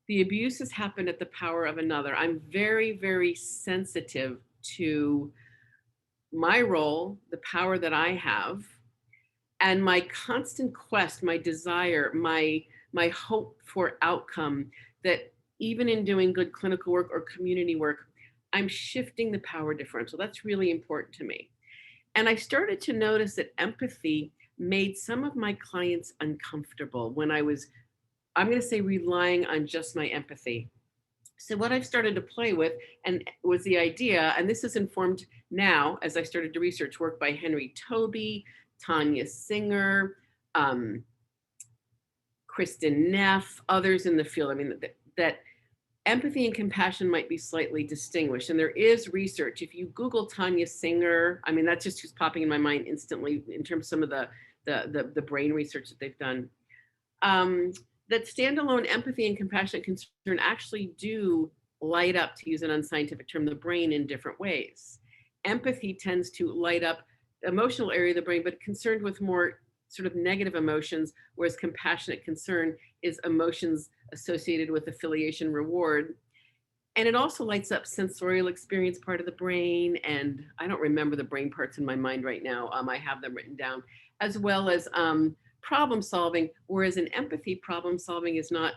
the abuses happen at the power of another. I'm very, very sensitive to my role, the power that I have, and my constant quest, my desire, my hope for outcome, that even in doing good clinical work or community work, I'm shifting the power differential. That's really important to me. And I started to notice that empathy made some of my clients uncomfortable when I was, I'm going to say, relying on just my empathy. So what I've started to play with and was the idea, and this is informed now as I started to research work by Henry Tobey, Tanya Singer, Kristen Neff, others in the field. I mean, that empathy and compassion might be slightly distinguished. And there is research. If you Google Tanya Singer, I mean, that's just who's popping in my mind instantly in terms of some of the brain research that they've done. That standalone empathy and compassionate concern actually do light up, to use an unscientific term, the brain in different ways. Empathy tends to light up the emotional area of the brain, but concerned with more sort of negative emotions, whereas compassionate concern is emotions associated with affiliation reward. And it also lights up sensorial experience part of the brain. And I don't remember the brain parts in my mind right now. I have them written down, as well as problem solving, whereas in empathy, problem solving is not,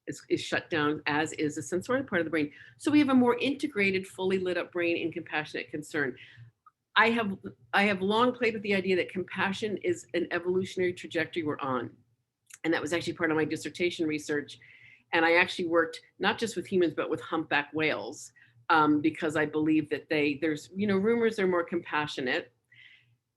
is shut down, as is the sensorial part of the brain. So we have a more integrated, fully lit up brain in compassionate concern. I have long played with the idea that compassion is an evolutionary trajectory we're on. And that was actually part of my dissertation research. And I actually worked not just with humans, but with humpback whales, because I believe that there's rumors they're more compassionate.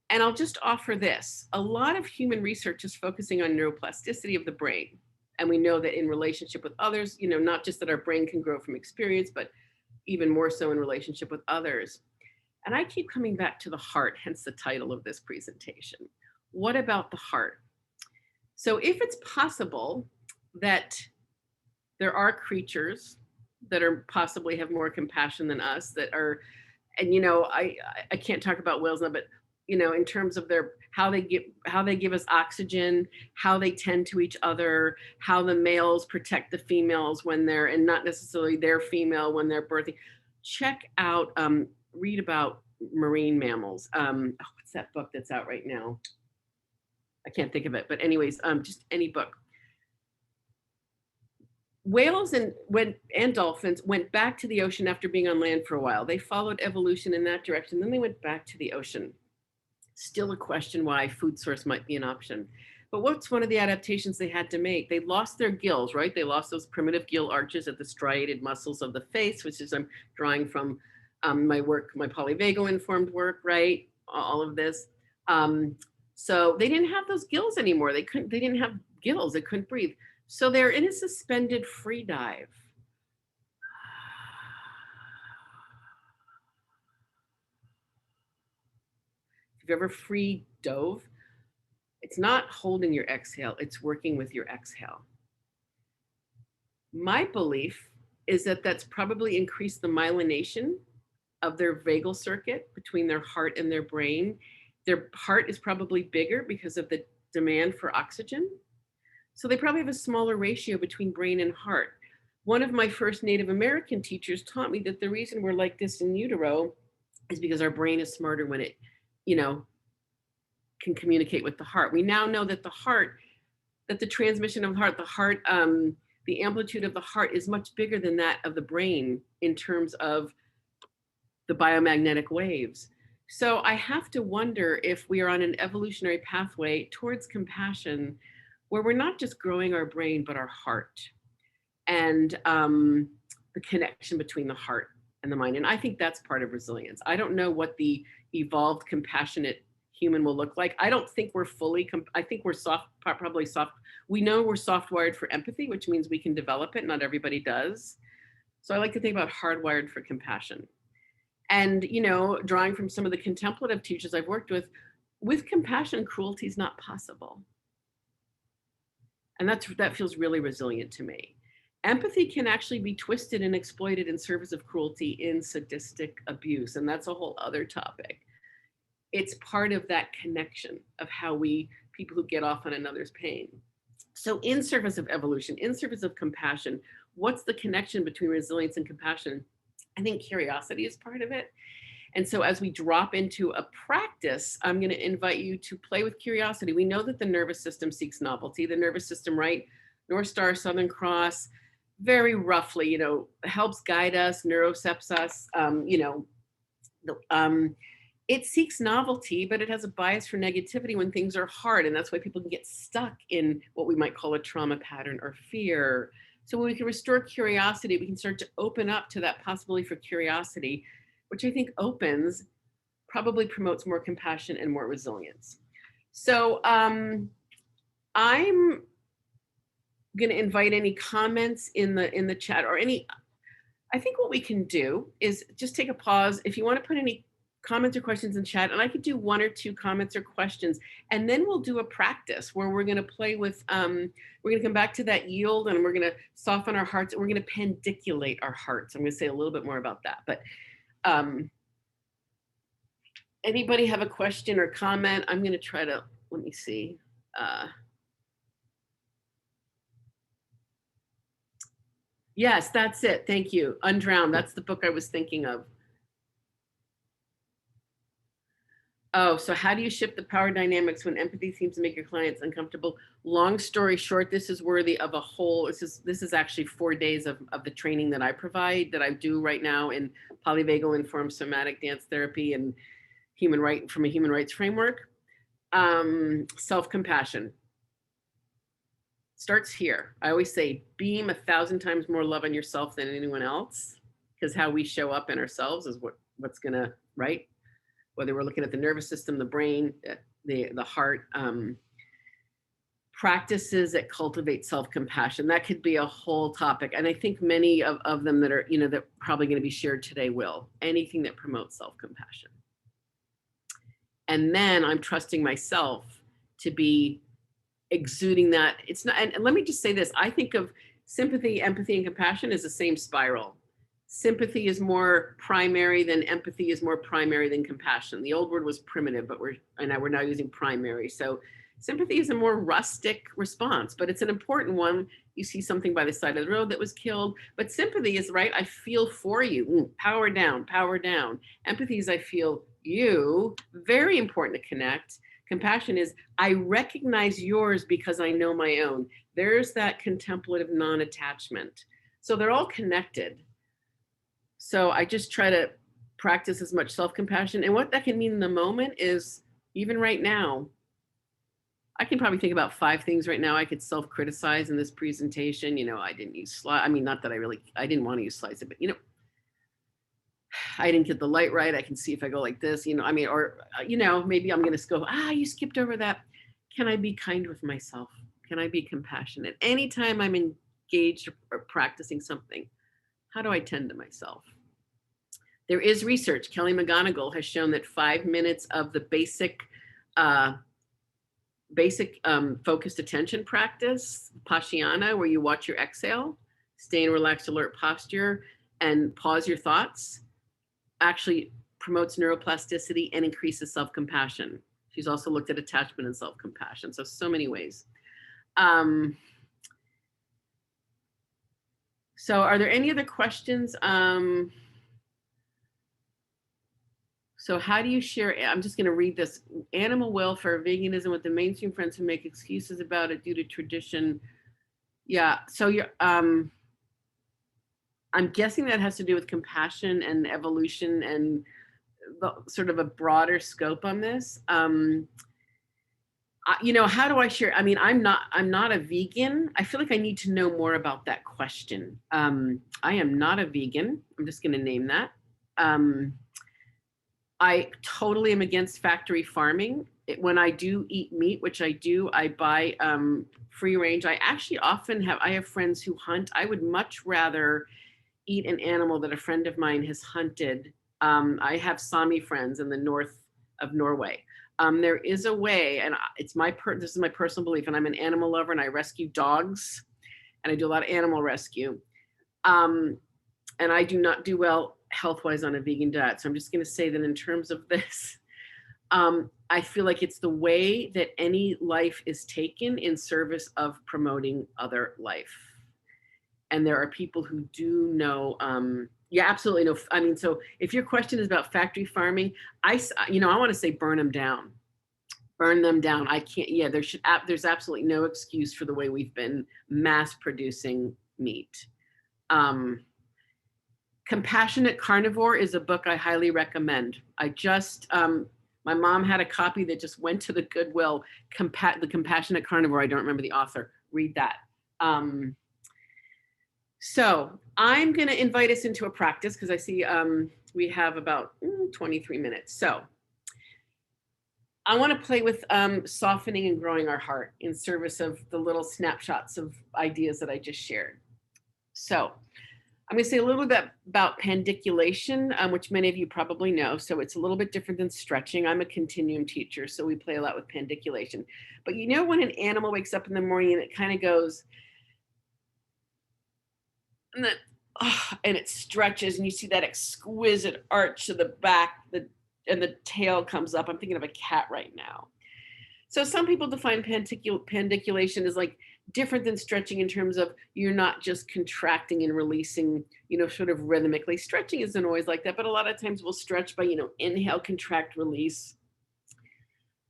And I'll just offer this. A lot of human research is focusing on neuroplasticity of the brain. And we know that in relationship with others, not just that our brain can grow from experience, but even more so in relationship with others. And I keep coming back to the heart, hence the title of this presentation. What about the heart? So if it's possible that there are creatures that are possibly have more compassion than us, that are, and I can't talk about whales now, but in terms of how they give us oxygen, how they tend to each other, how the males protect the females when they're, and not necessarily their female when they're birthing. Check out, read about marine mammals. What's that book that's out right now? I can't think of it, but anyways, just any book. Whales and dolphins went back to the ocean after being on land for a while. They followed evolution in that direction. Then they went back to the ocean. Still a question why food source might be an option. But what's one of the adaptations they had to make? They lost their gills, right? They lost those primitive gill arches at the striated muscles of the face, which is I'm drawing from my work, my polyvagal informed work, right? All of this. So they didn't have those gills anymore. They didn't have gills. They couldn't breathe. So they're in a suspended free dive. If you've ever free dove, it's not holding your exhale, it's working with your exhale. My belief is that that's probably increased the myelination of their vagal circuit between their heart and their brain. Their heart is probably bigger because of the demand for oxygen. So they probably have a smaller ratio between brain and heart. One of my first Native American teachers taught me that the reason we're like this in utero is because our brain is smarter when it, can communicate with the heart. We now know that the heart, that the transmission of the heart, the amplitude of the heart is much bigger than that of the brain in terms of the biomagnetic waves. So I have to wonder if we are on an evolutionary pathway towards compassion, where we're not just growing our brain, but our heart, and the connection between the heart and the mind. And I think that's part of resilience. I don't know what the evolved, compassionate human will look like. I don't think we're fully, I think we're probably soft. We know we're soft wired for empathy, which means we can develop it. Not everybody does. So I like to think about hardwired for compassion. And, you know, drawing from some of the contemplative teachers I've worked with compassion, cruelty is not possible. And that feels really resilient to me. Empathy can actually be twisted and exploited in service of cruelty in sadistic abuse. And that's a whole other topic. It's part of that connection of how people who get off on another's pain. So in service of evolution, in service of compassion, what's the connection between resilience and compassion? I think curiosity is part of it. And so as we drop into a practice, I'm going to invite you to play with curiosity. We know that the nervous system seeks novelty. The nervous system, right? North Star, Southern Cross, very roughly, you know, helps guide us, neurocepts us, it seeks novelty, but it has a bias for negativity when things are hard. And that's why people can get stuck in what we might call a trauma pattern or fear. So when we can restore curiosity, we can start to open up to that possibility for curiosity, which I think probably promotes more compassion and more resilience. So I'm going to invite any comments in the chat or I think what we can do is just take a pause. If you want to put any comments or questions in chat, and I could do 1 or 2 comments or questions, and then we'll do a practice where we're going to play with, we're going to come back to that yield, and we're going to soften our hearts, and we're going to pendiculate our hearts. I'm going to say a little bit more about that, but anybody have a question or comment? I'm going to try to, let me see. Yes, that's it. Thank you. Undrowned. That's the book I was thinking of. Oh, so how do you shift the power dynamics when empathy seems to make your clients uncomfortable? Long story short, this is worthy of a whole, this is actually 4 days of the training that I provide, that I do right now in polyvagal informed somatic dance therapy and from a human rights framework. Self-compassion starts here. I always say, beam 1,000 times more love on yourself than anyone else, because how we show up in ourselves is what's gonna, right? Whether we're looking at the nervous system, the brain, the heart, practices that cultivate self-compassion. That could be a whole topic. And I think many of them that are, you know, that probably going to be shared today will. Anything that promotes self-compassion. And then I'm trusting myself to be exuding that. It's not, and let me just say this, I think of sympathy, empathy, and compassion as the same spiral. Sympathy is more primary than empathy is more primary than compassion. The old word was primitive, but we're now using primary. So sympathy is a more rustic response, but it's an important one. You see something by the side of the road that was killed, but sympathy is, right, I feel for you. Power down, power down. Empathy is I feel you. Very important to connect. Compassion is I recognize yours because I know my own. There's that contemplative non-attachment. So they're all connected. So I just try to practice as much self-compassion. And what that can mean in the moment is, even right now, I can probably think about 5 things right now I could self-criticize in this presentation. You know, I didn't use slides. I mean, not that I didn't want to use slides, but, you know, I didn't get the light right. I can see if I go like this, you know, I mean, or, you know, maybe I'm going to go, you skipped over that. Can I be kind with myself? Can I be compassionate? Anytime I'm engaged or practicing something, how do I tend to myself? There is research. Kelly McGonigal has shown that 5 minutes of the basic focused attention practice, Pashyana, where you watch your exhale, stay in relaxed alert posture, and pause your thoughts, actually promotes neuroplasticity and increases self-compassion. She's also looked at attachment and self-compassion. So many ways. So are there any other questions? So how do you share, I'm just gonna read this, animal welfare, veganism with the mainstream friends who make excuses about it due to tradition. Yeah, so you're, I'm guessing that has to do with compassion and evolution and the, sort of a broader scope on this. You know, how do I share? I mean, I'm not a vegan. I feel like I need to know more about that question. I am not a vegan. I'm just going to name that. I totally am against factory farming. When I do eat meat, which I do, I buy free range. I actually often I have friends who hunt. I would much rather eat an animal that a friend of mine has hunted. I have Sami friends in the north of Norway. There is a way, and it's this is my personal belief, and I'm an animal lover, and I rescue dogs, and I do a lot of animal rescue. And I do not do well health-wise on a vegan diet. So I'm just going to say that in terms of this, I feel like it's the way that any life is taken in service of promoting other life. And there are people who do know, yeah, absolutely no. I mean, so if your question is about factory farming, I want to say burn them down. Burn them down. I can't, yeah, there's absolutely no excuse for the way we've been mass producing meat. Compassionate Carnivore is a book I highly recommend. My mom had a copy that just went to the Goodwill, The Compassionate Carnivore. I don't remember the author. Read that. So I'm going to invite us into a practice because I see we have about 23 minutes. So I want to play with softening and growing our heart in service of the little snapshots of ideas that I just shared. So I'm going to say a little bit about pandiculation, which many of you probably know. So it's a little bit different than stretching. I'm a continuum teacher, so we play a lot with pandiculation. But you know when an animal wakes up in the morning and it kind of goes, and then, and it stretches, and you see that exquisite arch to the back, and the tail comes up. I'm thinking of a cat right now. So some people define pandiculation as like different than stretching in terms of you're not just contracting and releasing, sort of rhythmically. Stretching isn't always like that, but a lot of times we'll stretch by, inhale, contract, release.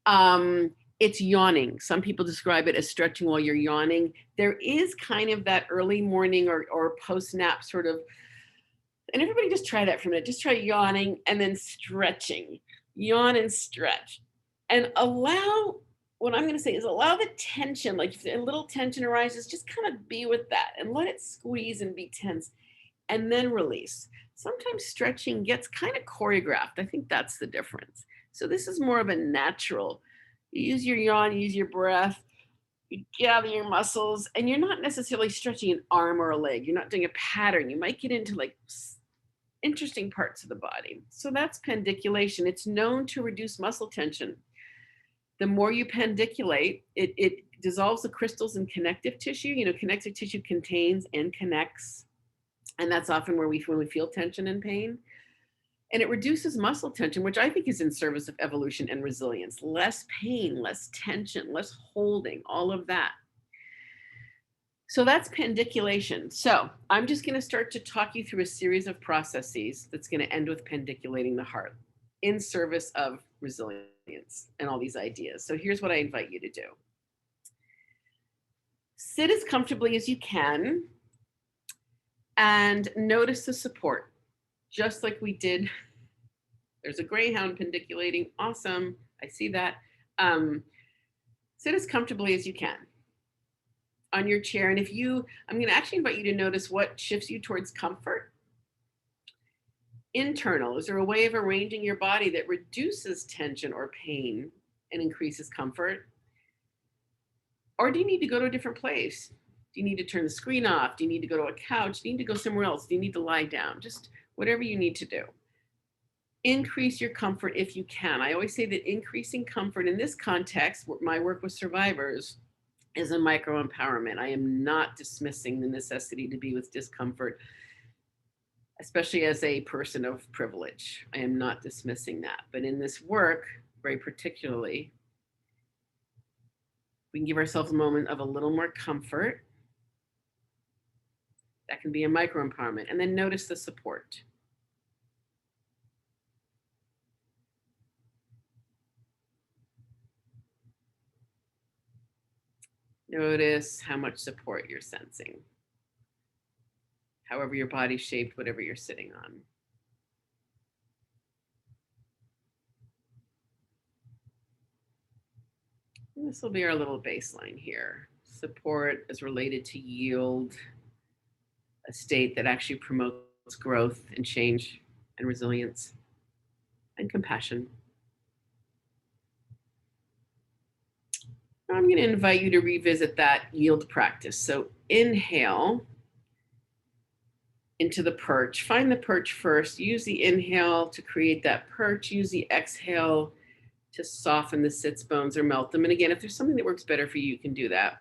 It's yawning. Some people describe it as stretching while you're yawning. There is kind of that early morning or post-nap sort of, and everybody just try that for a minute. Just try yawning and then stretching. Yawn and stretch. And what I'm going to say is allow the tension, like if a little tension arises, just kind of be with that and let it squeeze and be tense and then release. Sometimes stretching gets kind of choreographed. I think that's the difference. So this is more of a natural. You use your yawn, you use your breath, you gather your muscles, and you're not necessarily stretching an arm or a leg. You're not doing a pattern. You might get into like interesting parts of the body. So that's pandiculation. It's known to reduce muscle tension. The more you pandiculate, it dissolves the crystals in connective tissue. Connective tissue contains and connects. And that's often when we feel tension and pain. And it reduces muscle tension, which I think is in service of evolution and resilience. Less pain, less tension, less holding, all of that. So that's pandiculation. So I'm just going to start to talk you through a series of processes that's going to end with pandiculating the heart in service of resilience and all these ideas. So here's what I invite you to do. Sit as comfortably as you can and notice the support, just like we did. There's a greyhound pandiculating. Awesome. I see that. Sit as comfortably as you can on your chair. And I'm going to actually invite you to notice what shifts you towards comfort. Internal, is there a way of arranging your body that reduces tension or pain and increases comfort? Or do you need to go to a different place? Do you need to turn the screen off? Do you need to go to a couch? Do you need to go somewhere else? Do you need to lie down? Just whatever you need to do. Increase your comfort if you can. I always say that increasing comfort in this context, my work with survivors, is a micro empowerment. I am not dismissing the necessity to be with discomfort, especially as a person of privilege. I am not dismissing that. But in this work, very particularly, we can give ourselves a moment of a little more comfort. That can be a micro empowerment. And then notice the support. Notice how much support you're sensing. However your body's shaped, whatever you're sitting on. This will be our little baseline here. Support is related to yield, a state that actually promotes growth and change and resilience and compassion. Now I'm going to invite you to revisit that yield practice. So inhale into the perch. Find the perch first. Use the inhale to create that perch. Use the exhale to soften the sits bones or melt them. And again, if there's something that works better for you, you can do that.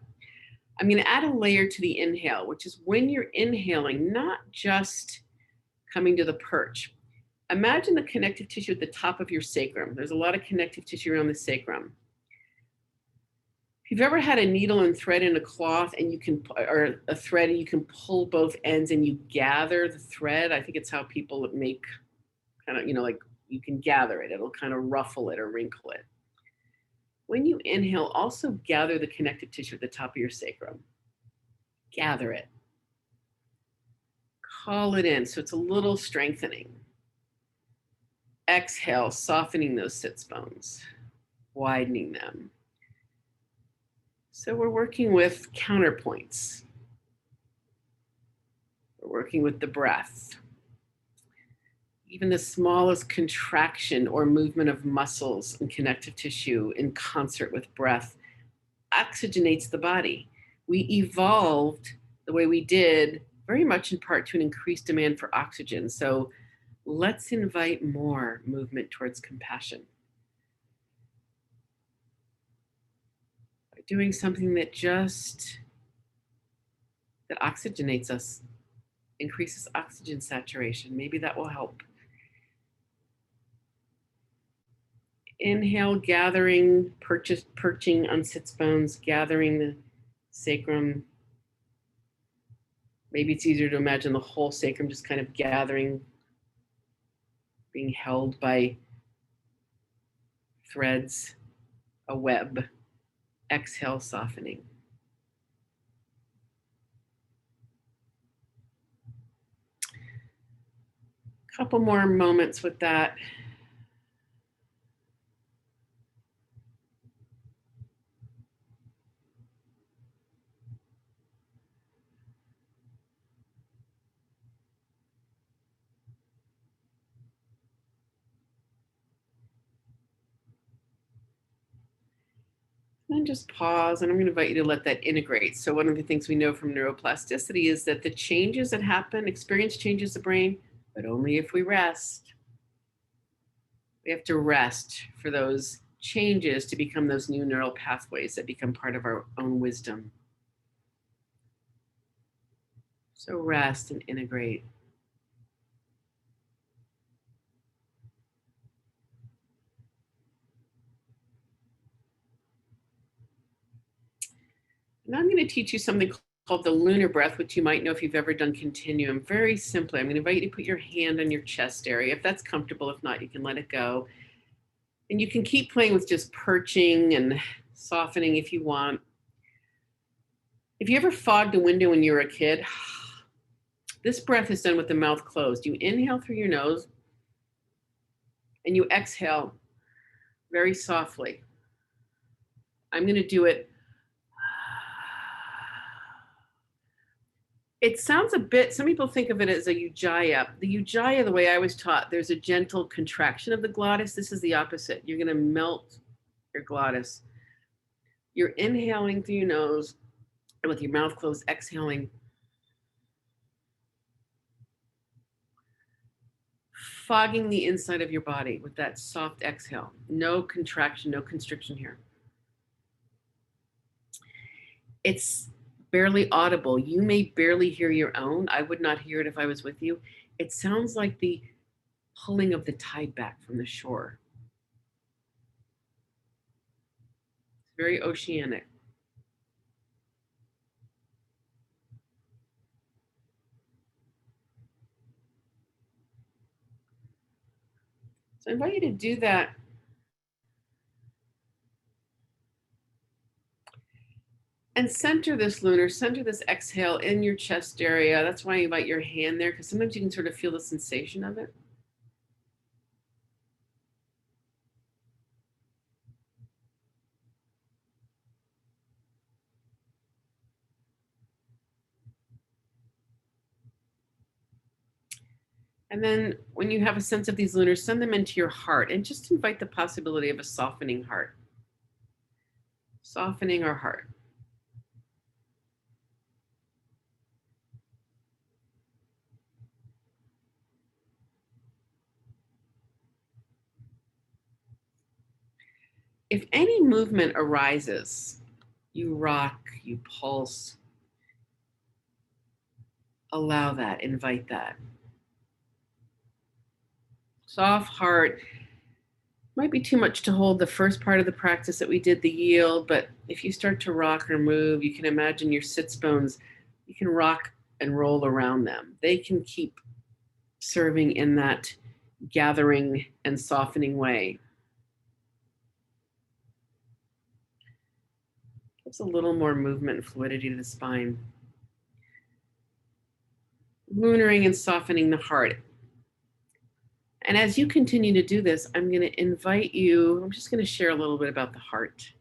I'm going to add a layer to the inhale, which is when you're inhaling, not just coming to the perch. Imagine the connective tissue at the top of your sacrum. There's a lot of connective tissue around the sacrum. If you've ever had a needle and thread in a cloth and you can, or a thread, and you can pull both ends and you gather the thread, I think it's how people make kind of, like you can gather it. It'll kind of ruffle it or wrinkle it. When you inhale, also gather the connective tissue at the top of your sacrum. Gather it. Call it in so it's a little strengthening. Exhale, softening those sits bones, widening them. So we're working with counterpoints. We're working with the breath. Even the smallest contraction or movement of muscles and connective tissue in concert with breath oxygenates the body. We evolved the way we did very much in part to an increased demand for oxygen. So let's invite more movement towards compassion. By doing something that oxygenates us, increases oxygen saturation. Maybe that will help. Inhale, gathering, perching on sits bones, gathering the sacrum. Maybe it's easier to imagine the whole sacrum just kind of gathering, being held by threads, a web. Exhale, softening. Couple more moments with that. And just pause, and I'm going to invite you to let that integrate. So one of the things we know from neuroplasticity is that the changes that happen, experience changes the brain, but only if we rest. We have to rest for those changes to become those new neural pathways that become part of our own wisdom. So rest and integrate. And I'm going to teach you something called the lunar breath, which you might know if you've ever done continuum. Very simply, I'm going to invite you to put your hand on your chest area. If that's comfortable, if not, you can let it go. And you can keep playing with just perching and softening if you want. If you ever fogged a window when you were a kid, this breath is done with the mouth closed. You inhale through your nose and you exhale very softly. I'm going to do it. It sounds a bit, some people think of it as a ujjayi. The ujjayi, the way I was taught, there's a gentle contraction of the glottis. This is the opposite. You're going to melt your glottis. You're inhaling through your nose and with your mouth closed, exhaling. Fogging the inside of your body with that soft exhale. No contraction, no constriction here. It's barely audible. You may barely hear your own. I would not hear it if I was with you. It sounds like the pulling of the tide back from the shore. It's very oceanic. So I invite you to do that. And center this lunar, center this exhale in your chest area. That's why I invite your hand there, because sometimes you can sort of feel the sensation of it. And then when you have a sense of these lunars, send them into your heart and just invite the possibility of a softening heart. Softening our heart. If any movement arises, you rock, you pulse, allow that, invite that. Soft heart might be too much to hold the first part of the practice that we did, the yield, but if you start to rock or move, you can imagine your sits bones, you can rock and roll around them. They can keep serving in that gathering and softening way. Gives a little more movement and fluidity to the spine. Lunaring and softening the heart. And as you continue to do this, I'm going to invite you, I'm just going to share a little bit about the heart,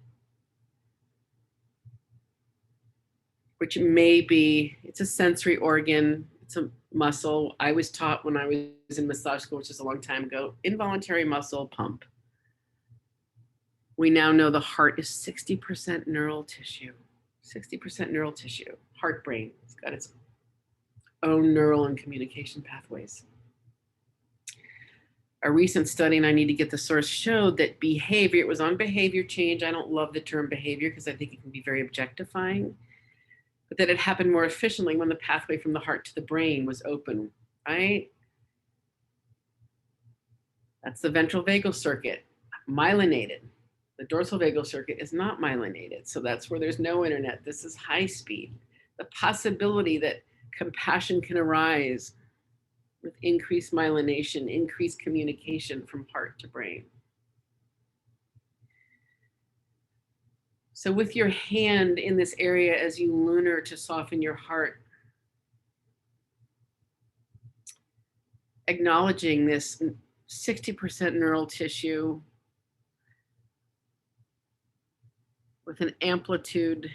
which may be, it's a sensory organ, it's a muscle. I was taught when I was in massage school, which is a long time ago, involuntary muscle pump. We now know the heart is 60% neural tissue, 60% neural tissue, heart brain. It's got its own neural and communication pathways. A recent study, and I need to get the source, showed that behavior, it was on behavior change. I don't love the term behavior because I think it can be very objectifying, but that it happened more efficiently when the pathway from the heart to the brain was open, right? That's the ventral vagal circuit, myelinated. The dorsal vagal circuit is not myelinated. So that's where there's no internet. This is high speed. The possibility that compassion can arise with increased myelination, increased communication from heart to brain. So with your hand in this area as you lunar to soften your heart, acknowledging this 60% neural tissue with an amplitude,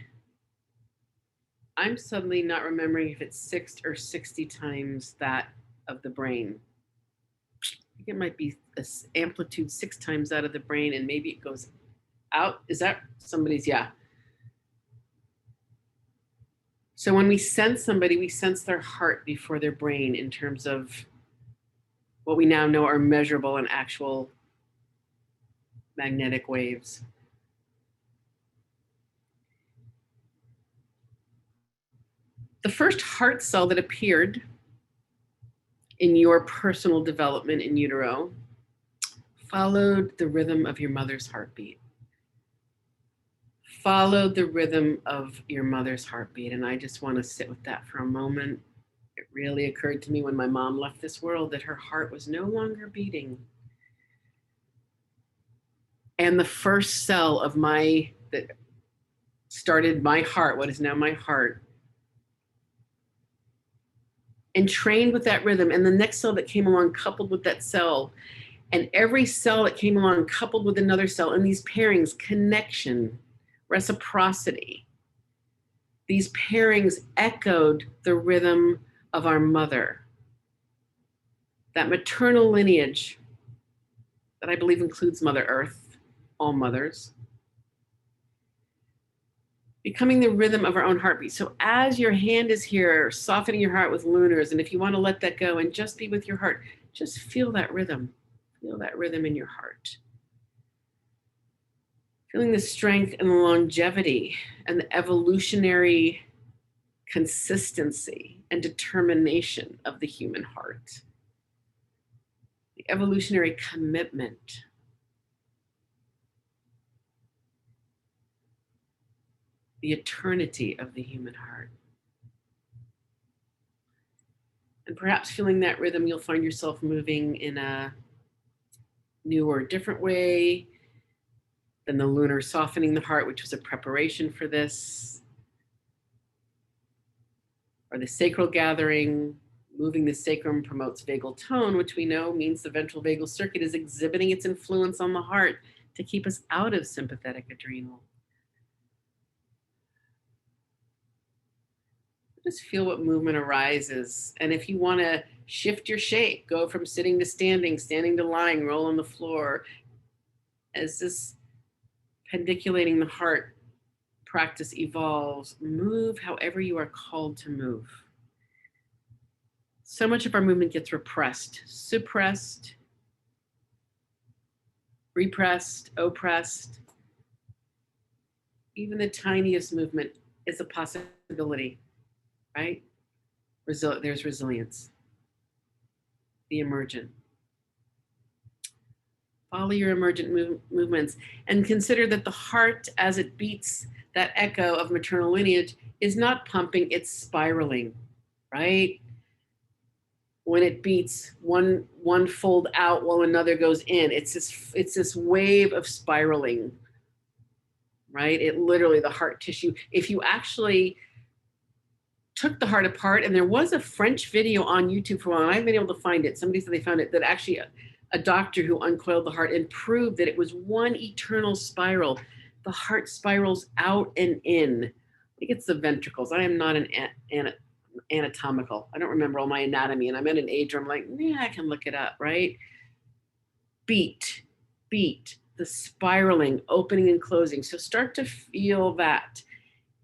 I'm suddenly not remembering if it's 6 or 60 times that of the brain. I think it might be this amplitude 6 times out of the brain, and maybe it goes out. Is that somebody's? Yeah. So when we sense somebody, we sense their heart before their brain in terms of what we now know are measurable and actual magnetic waves. The first heart cell that appeared in your personal development in utero followed the rhythm of your mother's heartbeat. Followed the rhythm of your mother's heartbeat. And I just want to sit with that for a moment. It really occurred to me when my mom left this world that her heart was no longer beating. And the first cell of that started my heart, what is now my heart, and trained with that rhythm, and the next cell that came along coupled with that cell, and every cell that came along coupled with another cell, and these pairings, connection, reciprocity, these pairings echoed the rhythm of our mother. That maternal lineage that I believe includes Mother Earth, all mothers, becoming the rhythm of our own heartbeat. So as your hand is here, softening your heart with lunars, and if you want to let that go and just be with your heart, just feel that rhythm. Feel that rhythm in your heart. Feeling the strength and the longevity and the evolutionary consistency and determination of the human heart. The evolutionary commitment. The eternity of the human heart. And perhaps feeling that rhythm, you'll find yourself moving in a new or different way than the lunar softening the heart, which was a preparation for this, or the sacral gathering. Moving the sacrum promotes vagal tone, which we know means the ventral vagal circuit is exhibiting its influence on the heart to keep us out of sympathetic adrenal. Just feel what movement arises. And if you want to shift your shape, go from sitting to standing, standing to lying, roll on the floor, as this pendiculating the heart practice evolves, move however you are called to move. So much of our movement gets repressed, suppressed, repressed, oppressed. Even the tiniest movement is a possibility, right? There's resilience, the emergent. Follow your emergent movements and consider that the heart, as it beats that echo of maternal lineage, is not pumping, it's spiraling, right? When it beats, one fold out while another goes in. It's this wave of spiraling, right? It literally, the heart tissue, if you actually took the heart apart, and there was a French video on YouTube for a while, and I haven't been able to find it. Somebody said they found it, that actually a doctor who uncoiled the heart and proved that it was one eternal spiral. The heart spirals out and in. I think it's the ventricles. I am not an anatomical. I don't remember all my anatomy, and I'm at an age where I'm like, yeah, I can look it up, right? Beat, the spiraling, opening and closing. So start to feel that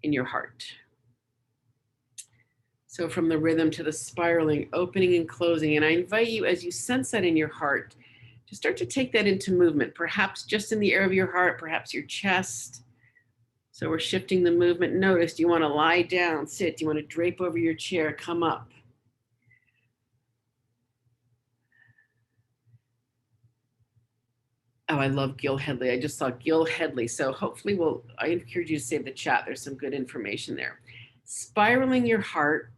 in your heart. So from the rhythm to the spiraling, opening and closing. And I invite you, as you sense that in your heart, to start to take that into movement, perhaps just in the area of your heart, perhaps your chest. So we're shifting the movement. Notice, do you want to lie down, sit? Do you want to drape over your chair, come up? Oh, I love Gil Headley. I just saw Gil Headley. So hopefully I encourage you to save the chat. There's some good information there. Spiraling your heart.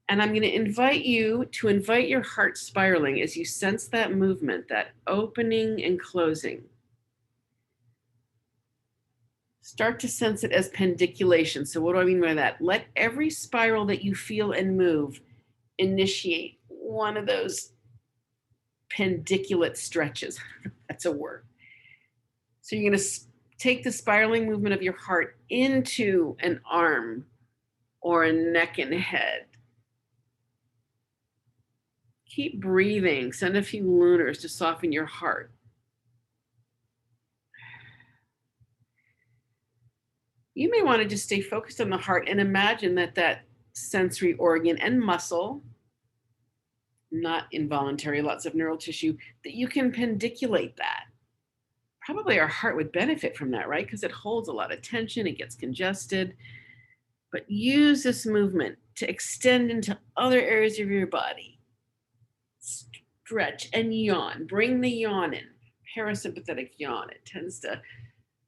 And I'm going to invite you to invite your heart spiraling as you sense that movement, that opening and closing. Start to sense it as pendiculation. So what do I mean by that? Let every spiral that you feel and move initiate one of those pendiculate stretches. That's a word. So you're going to take the spiraling movement of your heart into an arm or a neck and head. Keep breathing. Send a few lunars to soften your heart. You may want to just stay focused on the heart and imagine that sensory organ and muscle, not involuntary, lots of neural tissue, that you can pendiculate that. Probably our heart would benefit from that, right? Because it holds a lot of tension, it gets congested. But use this movement to extend into other areas of your body. Stretch and yawn. Bring the yawn in. Parasympathetic yawn. It tends to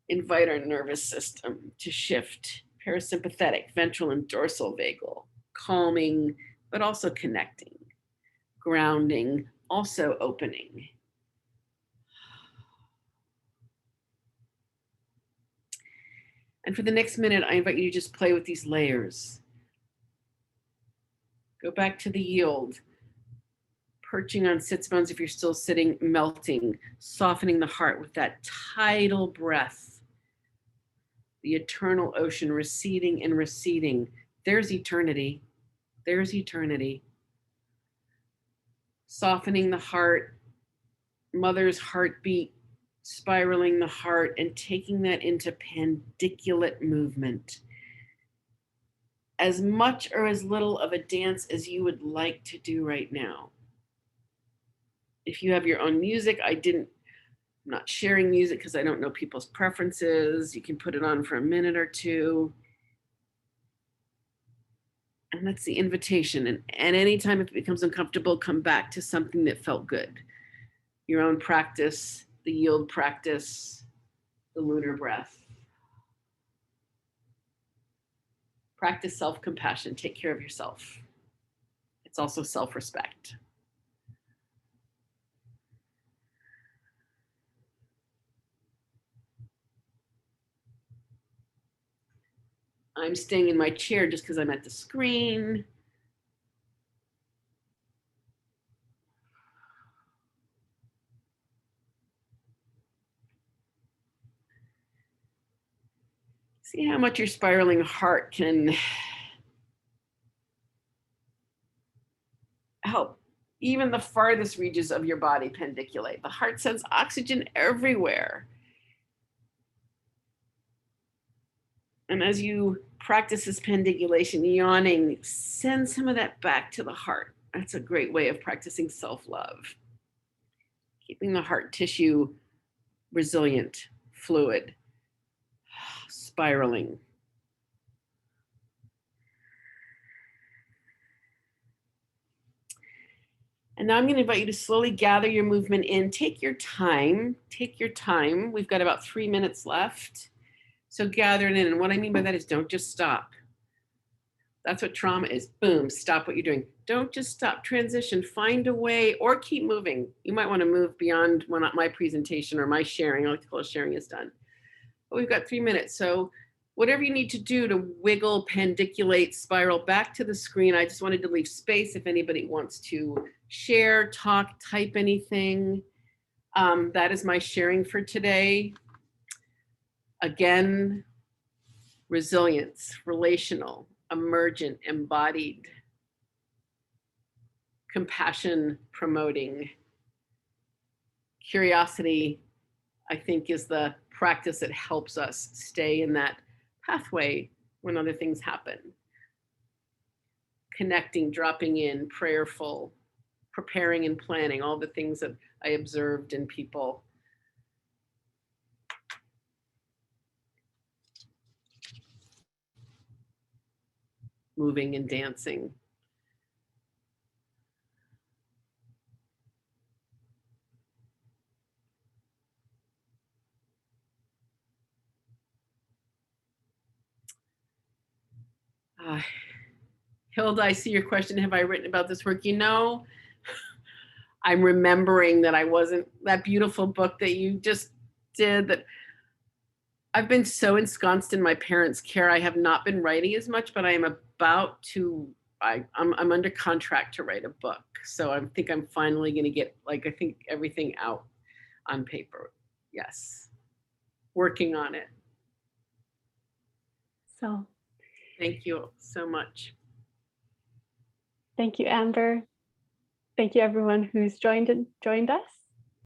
invite our nervous system to shift. Parasympathetic, ventral and dorsal vagal. Calming, but also connecting. Grounding, also opening. And for the next minute, I invite you to just play with these layers. Go back to the yield. Perching on sits bones if you're still sitting, melting, softening the heart with that tidal breath. The eternal ocean receding and receding. There's eternity. There's eternity. Softening the heart, mother's heartbeat, spiraling the heart and taking that into pendiculate movement. As much or as little of a dance as you would like to do right now. If you have your own music, I'm not sharing music because I don't know people's preferences. You can put it on for a minute or two. And that's the invitation. And anytime it becomes uncomfortable, come back to something that felt good. Your own practice, the yield practice, the lunar breath. Practice self-compassion. Take care of yourself. It's also self-respect. I'm staying in my chair just because I'm at the screen. See how much your spiraling heart can Even the farthest regions of your body pendiculate. The heart sends oxygen everywhere. And as you practice this pendiculation, yawning, send some of that back to the heart. That's a great way of practicing self-love. Keeping the heart tissue resilient, fluid, spiraling. And now I'm going to invite you to slowly gather your movement in. Take your time. Take your time. We've got about 3 minutes left. So gather it in. And what I mean by that is don't just stop. That's what trauma is. Boom, stop what you're doing. Don't just stop. Transition. Find a way or keep moving. You might want to move beyond when my presentation or my sharing. I like to call it sharing is done. But we've got 3 minutes. So whatever you need to do to wiggle, pendiculate, spiral back to the screen. I just wanted to leave space if anybody wants to share, talk, type anything. That is my sharing for today. Again, resilience, relational, emergent, embodied, compassion promoting, curiosity, I think, is the practice that helps us stay in that pathway when other things happen. Connecting, dropping in, prayerful, preparing and planning, all the things that I observed in people. Moving and dancing. Hilda, I see your question. Have I written about this work? You know, I'm remembering that I wasn't, that beautiful book that you just did, that I've been so ensconced in my parents' care. I have not been writing as much, but I am about to, I'm under contract to write a book. So I think I'm finally going to get, like, I think everything out on paper. Yes. Working on it. So thank you so much. Thank you, Amber. Thank you, everyone who's joined us.